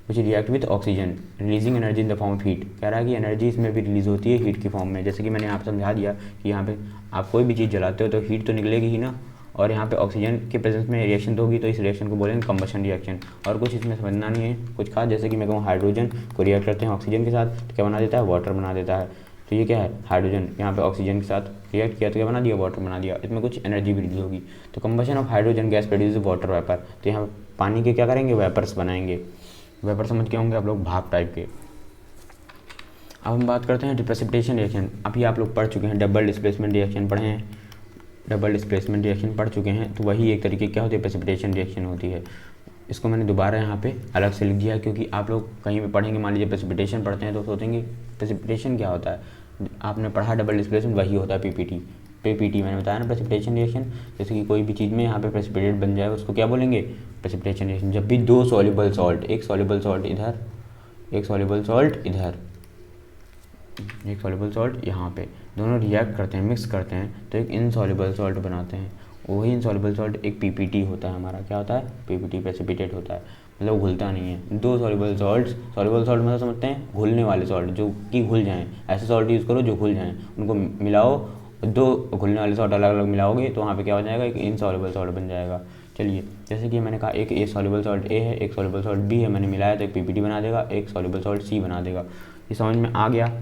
which react with oxygen releasing energy in the form of heat. कह रहा है कि एनर्जी इसमें भी रिलीज होती है हीट की फॉर्म में। जैसे कि मैंने यहाँ पे समझा दिया कि यहाँ पे आप कोई भी चीज़ जलाते हो तो हीट तो निकलेगी ही ना, और यहाँ पे ऑक्सीजन के प्रेजेंस में रिएक्शन तो होगी, तो इस रिएक्शन को बोलेंगे कंबशन रिएक्शन। और कुछ इसमें समझना नहीं है कुछ खास। जैसे कि मैं कहूँ हाइड्रोजन को रिएक्ट करते हैं ऑक्सीजन के साथ, तो क्या बना देता है, वाटर बना देता है। तो ये क्या है, हाइड्रोजन यहाँ पे ऑक्सीजन के साथ रिएक्ट किया तो क्या बना दिया, वाटर बना दिया। इसमें कुछ एनर्जी भी रिलीज होगी। तो combustion of hydrogen gas produce water vapour. तो यहाँ पानी के क्या करेंगे, वेपर्स बनाएंगे। वेपर समझ के होंगे आप लोग, भाप टाइप के। अब हम बात करते हैं प्रेसिपिटेशन रिएक्शन। अभी आप लोग पढ़ चुके हैं, डबल डिस्प्लेसमेंट रिएक्शन पढ़े हैं, डबल डिस्प्लेसमेंट रिएक्शन पढ़ चुके हैं। तो वही एक तरीके क्या होती है, प्रेसिपिटेशन रिएक्शन होती है। इसको मैंने दोबारा यहाँ पे अलग से लिख दिया है, क्योंकि आप लोग कहीं पे पढ़ेंगे, मान लीजिए प्रेसिपिटेशन पढ़ते हैं तो सोचेंगे प्रेसिपिटेशन क्या होता है। आपने पढ़ा डबल डिस्प्लेसमेंट, वही होता है पीपीटी मैंने बताया ना, प्रेसिपिटेशन रिएक्शन। जैसे कि कोई भी चीज़ में यहाँ पे प्रेसिपिटेट बन जाए उसको क्या बोलेंगे, प्रेसिपिटेशन रिएक्शन। जब भी दो सॉल्युबल सॉल्ट, एक सॉल्युबल सॉल्ट इधर, एक सॉल्युबल सॉल्ट इधर, एक सॉल्युबल सॉल्ट यहाँ पे, दोनों रिएक्ट करते हैं, मिक्स करते हैं तो एक इनसॉल्युबल सॉल्ट बनाते हैं। वही इनसॉल्युबल सॉल्ट एक पीपीटी होता है हमारा। क्या होता है, पीपीटी, प्रेसिपिटेट होता है, मतलब घुलता नहीं है। दो सॉल्युबल सॉल्ट मतलब समझते हैं घुलने वाले सॉल्ट, जो कि घुल जाएं। ऐसे सॉल्ट यूज़ करो जो घुल जाएं, उनको मिलाओ, दो घुलने वाले सॉल्ट अलग अलग मिलाओगे तो वहाँ पे क्या हो जाएगा, एक इनसॉल्युबल सॉल्ट बन जाएगा। चलिए, जैसे कि मैंने कहा एक ए सॉल्युबल सॉल्ट ए है, एक सॉल्युबल सॉल्ट बी है, मैंने मिलाया तो एक पीपीटी बना देगा, एक सॉल्युबल सॉल्ट सी बना देगा। ये समझ में आ गया।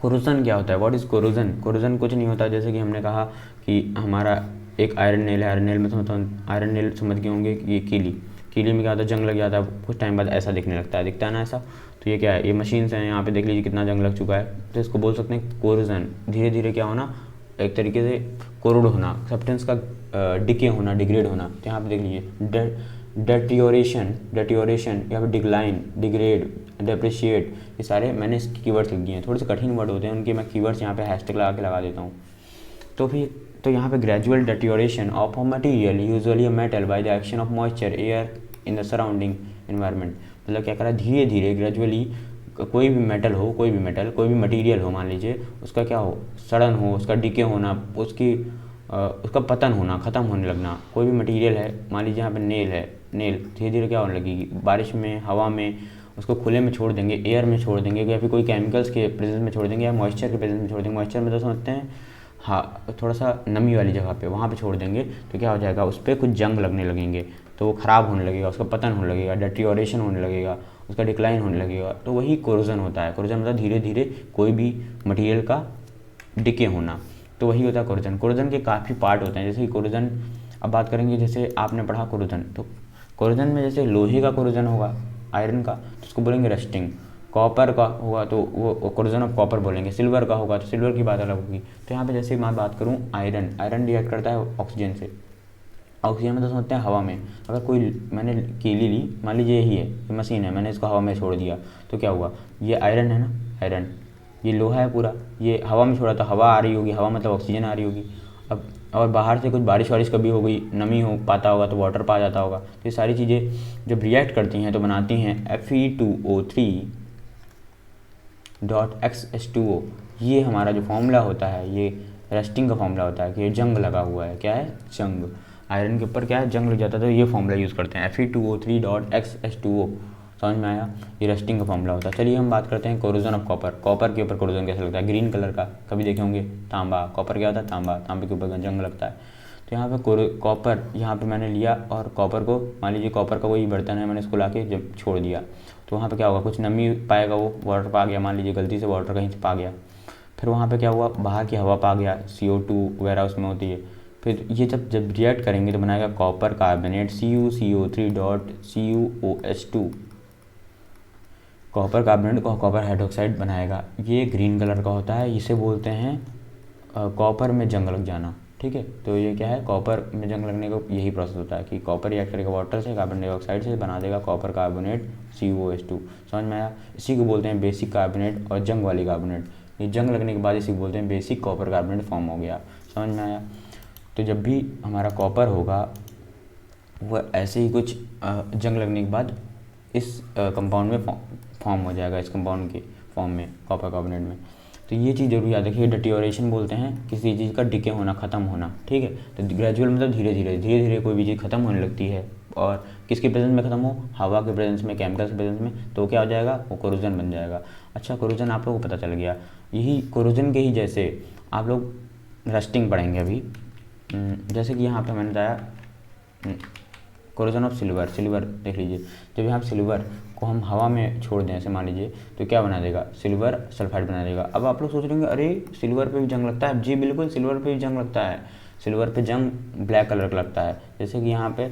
कोरोजन क्या होता है, व्हाट इज़ कोरोजन। कोरोजन कुछ नहीं होता, जैसे कि हमने कहा कि हमारा एक आयरन नेल है, आयरन नेल में समझता हूँ, आयरन नेल समझ गए होंगे कि ये कीली में क्या होता है, जंग लग जाता है, कुछ टाइम बाद ऐसा दिखने लगता है, दिखता है ना ऐसा। तो ये क्या है, ये मशीन से यहाँ पे देख लीजिए कितना जंग लग चुका है। तो इसको बोल सकते हैं कोरोजन। धीरे धीरे क्या होना, एक तरीके से कोरोड होना, सब्सटेंस का डिके होना, डिग्रेड होना। तो यहाँ पे देख लीजिए डेटियोरेशन, यहाँ पे डिक्लाइन, डिग्रेड, डेप्रिशिएट, ये सारे मैंने इसके कीवर्ड्स लिख दिए हैं। थोड़े से कठिन वर्ड होते हैं उनके, मैं कीवर्ड्स यहाँ पे हैशटैग लगा देता हूँ। तो यहाँ पे gradual deterioration of a material usually a metal by the action of moisture air in the surrounding environment. मतलब क्या करा, धीरे धीरे ग्रेजुअली कोई भी मेटल हो, कोई भी मटेरियल हो, मान लीजिए उसका क्या हो, सड़न हो, उसका डिके होना, उसका पतन होना, ख़त्म होने लगना। कोई भी मटेरियल है, मान लीजिए यहाँ पे नेल धीरे धीरे क्या होने लगेगी, बारिश में, हवा में, उसको खुले में छोड़ देंगे, एयर में छोड़ देंगे, या फिर कोई केमिकल्स के प्रेजेंस में छोड़ देंगे, या मॉइस्चर के प्रेजेंस में छोड़ देंगे। मॉइस्चर में तो समझते हैं, हाँ, थोड़ा सा नमी वाली जगह पे, वहाँ पे छोड़ देंगे तो क्या हो जाएगा, उस पर कुछ जंग लगने लगेंगे, तो वो ख़राब होने लगेगा, उसका पतन होने लगेगा, डेटेरियोरेशन होने लगेगा, उसका डिक्लाइन होने लगेगा। तो वही कोरोजन होता है। कोरोजन मतलब धीरे धीरे कोई भी मटेरियल का डिके होना, तो वही होता है कोरोजन। कोरोजन के काफ़ी पार्ट होते हैं, जैसे कि कोरोजन, अब बात करेंगे, जैसे आपने पढ़ा कोरोजन, तो कोरोजन में जैसे लोहे का कोरोजन होगा, आयरन का, तो उसको बोलेंगे रस्टिंग। कॉपर का होगा तो वो कोरोजन ऑफ कॉपर बोलेंगे। सिल्वर का होगा तो सिल्वर की बात अलग होगी। तो यहाँ पे जैसे मैं बात करूँ, आयरन रिएक्ट करता है ऑक्सीजन से। ऑक्सीजन में तो समझते हैं हवा में, अगर कोई मैंने कीली ली, मान लीजिए यही है, ये मशीन है, मैंने इसको हवा में छोड़ दिया तो क्या हुआ, ये आयरन है ना, आयरन, ये लोहा है पूरा, ये हवा में छोड़ा तो हवा आ रही होगी, हवा मतलब ऑक्सीजन आ रही होगी। अब और बाहर से कुछ बारिश वारिश कभी हो गई, नमी हो पाता होगा तो वाटर पा जाता होगा। तो ये सारी चीज़ें जब रिएक्ट करती हैं तो बनाती हैं Fe2O3.XH2O। ये हमारा जो फॉर्मूला होता है, ये रस्टिंग का फॉर्मूला होता है कि ये जंग लगा हुआ है। क्या है, जंग, आयरन के ऊपर क्या है, जंग लग जाता है, तो ये फॉर्मूला यूज़ करते हैं Fe2O3.XH2O। समझ में आया, ये रस्टिंग का फॉर्मूला होता है। चलिए हम बात करते हैं कोरोजन ऑफ कॉपर। कॉपर के ऊपर कोरोजन कैसे लगता है, ग्रीन कलर का, कभी देखे होंगे। तांबा, कॉपर क्या होता है, तांबा, तांबे के ऊपर जंग लगता है। तो यहाँ पे कॉपर, यहाँ पे मैंने लिया और कॉपर को, मान लीजिए कॉपर का वही बर्तन है, मैंने इसको ला के जब छोड़ दिया तो वहाँ पे क्या होगा, कुछ नमी पाएगा, वो वाटर पा गया, मान लीजिए गलती से वाटर कहीं से पा गया, फिर वहाँ पे क्या हुआ, बाहर की हवा पा गया, CO2 वगैरह उसमें होती है। फिर ये जब रिएक्ट करेंगे तो बनाएगा copper carbonate CuCO3.CuOH2। Copper carbonate को कॉपर हाइड्रोक्साइड बनाएगा। ये ग्रीन कलर का होता है, इसे बोलते हैं कॉपर में जंग लग जाना। ठीक है, तो ये क्या है, कॉपर में जंग लगने का यही प्रोसेस होता है कि कॉपर रिएक्ट करेगा वाटर से, कार्बन डाइऑक्साइड से, बना देगा कॉपर कार्बोनेट CuOH2। समझ में आया, इसी को बोलते हैं बेसिक कार्बोनेट और जंग वाली कार्बोनेट। ये जंग लगने के बाद इसी को बोलते हैं बेसिक कॉपर कार्बोनेट फॉर्म हो गया। समझ में आया। तो जब भी हमारा कॉपर होगा वह ऐसे ही कुछ जंग लगने के बाद इस कंपाउंड में फॉर्म हो जाएगा, इस कंपाउंड के फॉर्म में, कॉपर कार्बोनेट में। तो ये चीज़ जरूर याद रखिए। डेटेरियोरेशन बोलते हैं किसी चीज़ का डिके होना, ख़त्म होना। ठीक है, तो ग्रेजुअल मतलब धीरे धीरे कोई भी चीज़ ख़त्म होने लगती है, और किसके प्रेजेंस में ख़त्म हो, हवा के प्रेजेंस में, केमिकल्स के प्रेजेंस में, तो क्या हो जाएगा, वो कोरोजन बन जाएगा। अच्छा, कोरोजन आप लोगों को पता चल गया। यही कोरोजन के ही जैसे आप लोग रस्टिंग पढ़ेंगे अभी। जैसे कि यहाँ पे मैंने बताया कोरोजन ऑफ सिल्वर देख लीजिए। जब यहाँ सिल्वर को हम हवा में छोड़ दें ऐसे मान लीजिए, तो क्या बना देगा, सिल्वर सल्फाइड बना देगा। अब आप लोग सोच रहे होंगे, अरे सिल्वर पे भी जंग लगता है। जी बिल्कुल, सिल्वर पे भी जंग लगता है। सिल्वर पे जंग ब्लैक कलर का लगता है। जैसे कि यहाँ पे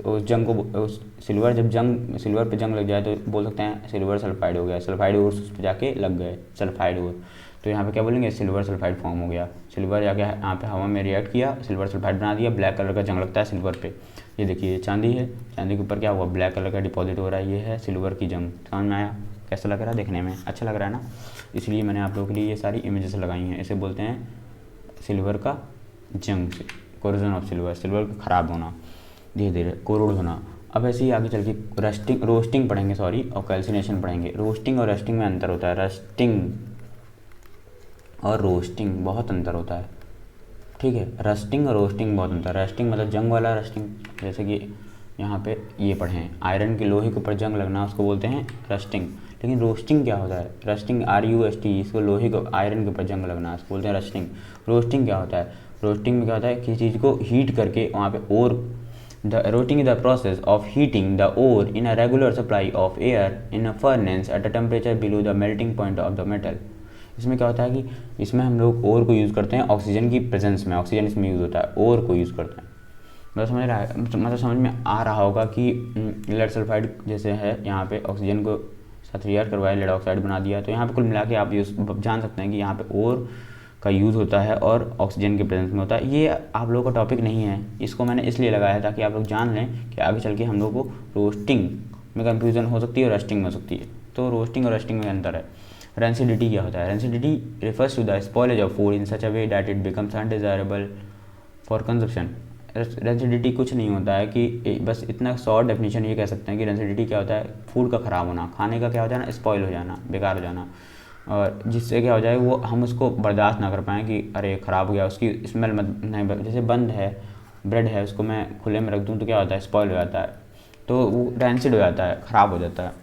उस जंग को, सिल्वर जब सिल्वर पे जंग लग जाए तो बोल सकते हैं सिल्वर सल्फाइड हो गया, सल्फाइड और उस पर जाके लग गए, सल्फाइड और, तो यहाँ पे क्या बोलेंगे, सिल्वर सल्फाइड फॉर्म हो गया। सिल्वर जाके यहाँ पे हवा में रिएक्ट किया, सिल्वर सल्फाइड बना दिया, ब्लैक कलर का जंग लगता है सिल्वर पे। ये देखिए चांदी है, चांदी के ऊपर क्या हुआ, ब्लैक कलर का डिपॉजिट हो रहा है, ये है सिल्वर की जंग। समझ में आया, कैसा लग रहा है, देखने में अच्छा लग रहा है ना। इसलिए मैंने आप लोगों के लिए ये सारी इमेजेस लगाई हैं। इसे बोलते हैं सिल्वर का जंग, कोरोजन ऑफ सिल्वर का ख़राब होना, धीरे धीरे कोरोड होना। अब ऐसे ही आगे चल के रोस्टिंग पढ़ेंगे और कैल्सिनेशन पढ़ेंगे। रोस्टिंग और रस्टिंग में अंतर होता है। रस्टिंग और रोस्टिंग बहुत अंतर होता है। ठीक है, रस्टिंग और रोस्टिंग बहुत अंतर है। रस्टिंग मतलब जंग वाला रस्टिंग, जैसे कि यहाँ पे ये पढ़ें, आयरन के लोहे के ऊपर जंग लगना, उसको बोलते हैं रस्टिंग। लेकिन रोस्टिंग क्या होता है, रस्टिंग RUST, इसको लोहे को, आयरन के ऊपर जंग लगना, इसको बोलते हैं रस्टिंग। रोस्टिंग क्या होता है, रोस्टिंग में क्या होता है, किसी चीज़ को हीट करके वहाँ पे और, the roasting is the process of heating the ore in a regular supply of air in a furnace at a temperature below the melting point of the metal. इसमें क्या होता है कि इसमें हम लोग ओर को यूज़ करते हैं ऑक्सीजन की प्रेजेंस में, ऑक्सीजन इसमें यूज़ होता है, ओर को यूज़ करते हैं। मतलब समझ में आ रहा होगा कि लेड सल्फाइड जैसे है, यहाँ पे ऑक्सीजन को साथ रिएक्ट करवाया, लेड ऑक्साइड बना दिया। तो यहाँ पे कुल मिला के आप जान सकते हैं कि यहाँ पे ओर का यूज़ होता है और ऑक्सीजन के प्रेजेंस में होता है। ये आप लोगों का टॉपिक नहीं है, इसको मैंने इसलिए लगाया है ताकि आप लोग जान लें कि आगे चल के हम लोग को रोस्टिंग में कन्फ्यूज़न हो सकती है और रस्टिंग में हो सकती है। तो रोस्टिंग और रस्टिंग में अंतर है। रेंसिडिटी क्या होता है, rancidity refers to the spoilage of food in such a way that it becomes undesirable for consumption. Rancidity कुछ नहीं होता है कि बस इतना शॉर्ट डेफिनेशन ये कह सकते हैं कि रेंसिडिटी क्या होता है, फूड का ख़राब होना, खाने का क्या हो जाना, स्पॉइल हो जाना, बेकार हो जाना, और जिससे क्या हो जाए वो हम उसको बर्दाश्त ना कर पाएँ कि अरे ख़राब हो गया, उसकी स्मेल मत नहीं, जैसे बंद है ब्रेड है उसको मैं खुले में रख दूँ तो क्या होता है, स्पॉइल हो जाता है, तो वो रैंसिड हो जाता है, ख़राब हो जाता है।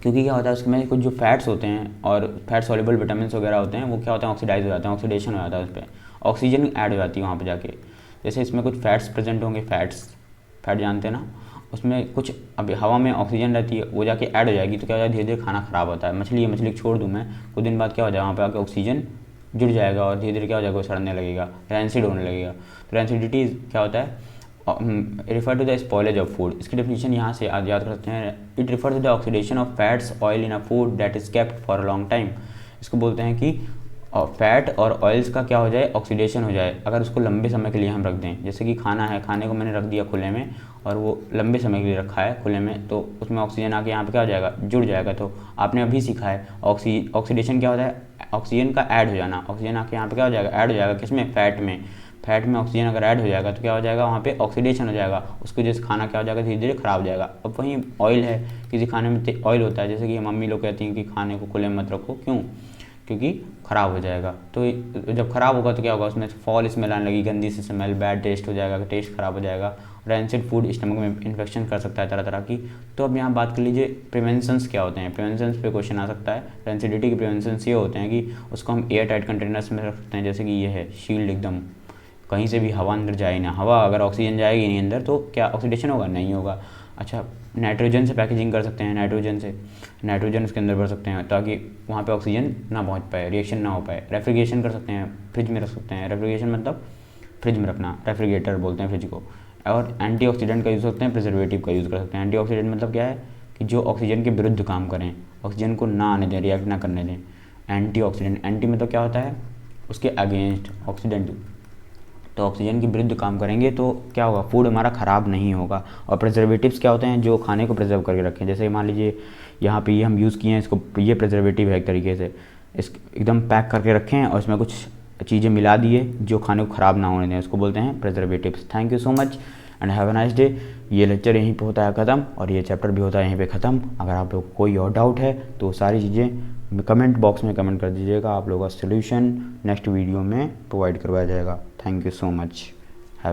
क्योंकि क्या होता है उसमें कुछ जो फैट्स होते हैं और फैट सॉल्युबल विटामिन वगैरह होते हैं वो क्या होता है, ऑक्सीडाइज हो जाते हैं, ऑक्सीडेशन हो जाता है उस पर, ऑक्सीजन ऐड हो जाती है वहाँ पे जाके। जैसे इसमें कुछ फैट्स प्रेजेंट होंगे, फैट जानते हैं ना, उसमें कुछ अभी हवा में ऑक्सीजन रहती है, वो जाके ऐड हो जाएगी तो क्या हो जाए, धीरे धीरे खाना ख़राब होता है। मछली है, मछली छोड़ दूँ मैं, कुछ दिन बाद क्या हो जाए वहाँ पे आके ऑक्सीजन जुड़ जाएगा और धीरे धीरे क्या हो जाएगा, वो सड़ने लगेगा, रैंसिड होने लगेगा। तो रैंसिडिटी क्या होता है, refer to the spoilage of food. इसकी डेफिनेशन यहाँ से याद कर सकते हैं, it refer to the oxidation of fats oil in a food that is kept for a long time. इसको बोलते हैं कि फैट और ऑयल्स का क्या हो जाए, ऑक्सीडेशन हो जाए, अगर उसको लंबे समय के लिए हम रख दें। जैसे कि खाना है, खाने को मैंने रख दिया खुले में और वो लंबे समय के लिए रखा है खुले में, तो उसमें ऑक्सीजन आके यहाँ पे क्या हो जाएगा, जुड़ जाएगा। तो आपने अभी सीखा है ऑक्सीडेशन क्या होता है, ऑक्सीजन का ऐड हो जाना, ऑक्सीजन आके यहाँ पे क्या हो जाएगा, ऐड हो जाएगा किसमें, फैट में। फैट में ऑक्सीजन अगर ऐड हो जाएगा तो क्या हो जाएगा, वहाँ पे ऑक्सीडेशन हो जाएगा, उसकी वजह से खाना क्या हो जाएगा, धीरे धीरे खराब हो जाएगा। अब वहीं ऑयल है, किसी खाने में ऑयल होता है, जैसे कि मम्मी लोग कहती हैं कि खाने को खुले में मत रखो, क्यों, क्योंकि ख़राब हो जाएगा। तो जब ख़राब होगा तो क्या होगा, उसमें फॉल स्मेल आने लगी, गंदी सी स्मेल, बैड टेस्ट हो जाएगा, टेस्ट ख़राब हो जाएगा, रैंसिड फूड स्टमक में इन्फेक्शन कर सकता है तरह तरह की। तो अब यहाँ बात कर लीजिए प्रिवेंशंस क्या होते हैं। प्रिवेंशंस पे क्वेश्चन आ सकता है। रैंसिडिटी के प्रिवेंशंस ये होते हैं कि उसको हम एयर टाइट कंटेनर्स में रख सकते हैं, जैसे कि ये है शील्ड, एकदम कहीं से भी हवा अंदर जाए ना, हवा अगर ऑक्सीजन जाएगी नहीं अंदर तो क्या ऑक्सीडेशन होगा, नहीं होगा। अच्छा, नाइट्रोजन से पैकेजिंग कर सकते हैं, नाइट्रोजन उसके अंदर भर सकते हैं ताकि वहाँ पे ऑक्सीजन ना पहुँच पाए, रिएक्शन ना हो पाए। रेफ्रिजरेशन कर सकते हैं, फ्रिज में रख सकते हैं, रेफ्रिजरेशन मतलब फ्रिज में रखना, रेफ्रिजरेटर बोलते हैं फ्रिज को। और एंटीऑक्सीडेंट का यूज़ करते हैं, प्रिजर्वेटिव का यूज़ कर सकते हैं। एंटीऑक्सीडेंट मतलब क्या है कि जो ऑक्सीजन के विरुद्ध काम करें, ऑक्सीजन को ना आने दें, रिएक्ट ना करने दें। एंटीऑक्सीडेंट, एंटी मतलब क्या होता है, उसके अगेंस्ट, ऑक्सीडेंट तो ऑक्सीजन के विरुद्ध काम करेंगे तो क्या होगा, फूड हमारा ख़राब नहीं होगा। और प्रिजर्वेटिव्स क्या होते हैं, जो खाने को प्रिजर्व करके रखें। जैसे मान लीजिए यहाँ पे ये हम यूज़ किए हैं इसको, ये प्रिजर्वेटिव है एक तरीके से, इस एकदम पैक करके रखें और इसमें कुछ चीज़ें मिला दिए जो खाने को ख़राब ना होने दें, उसको बोलते हैं preservatives. Thank you so much and have a nice day. ये लेक्चर यहीं पे होता है ख़त्म और ये चैप्टर भी होता है यहीं पे ख़त्म। अगर आप लोग कोई और डाउट है तो सारी चीज़ें कमेंट बॉक्स में कमेंट कर दीजिएगा, आप लोगों का सलूशन नेक्स्ट वीडियो में प्रोवाइड करवाया जाएगा। Thank you so much.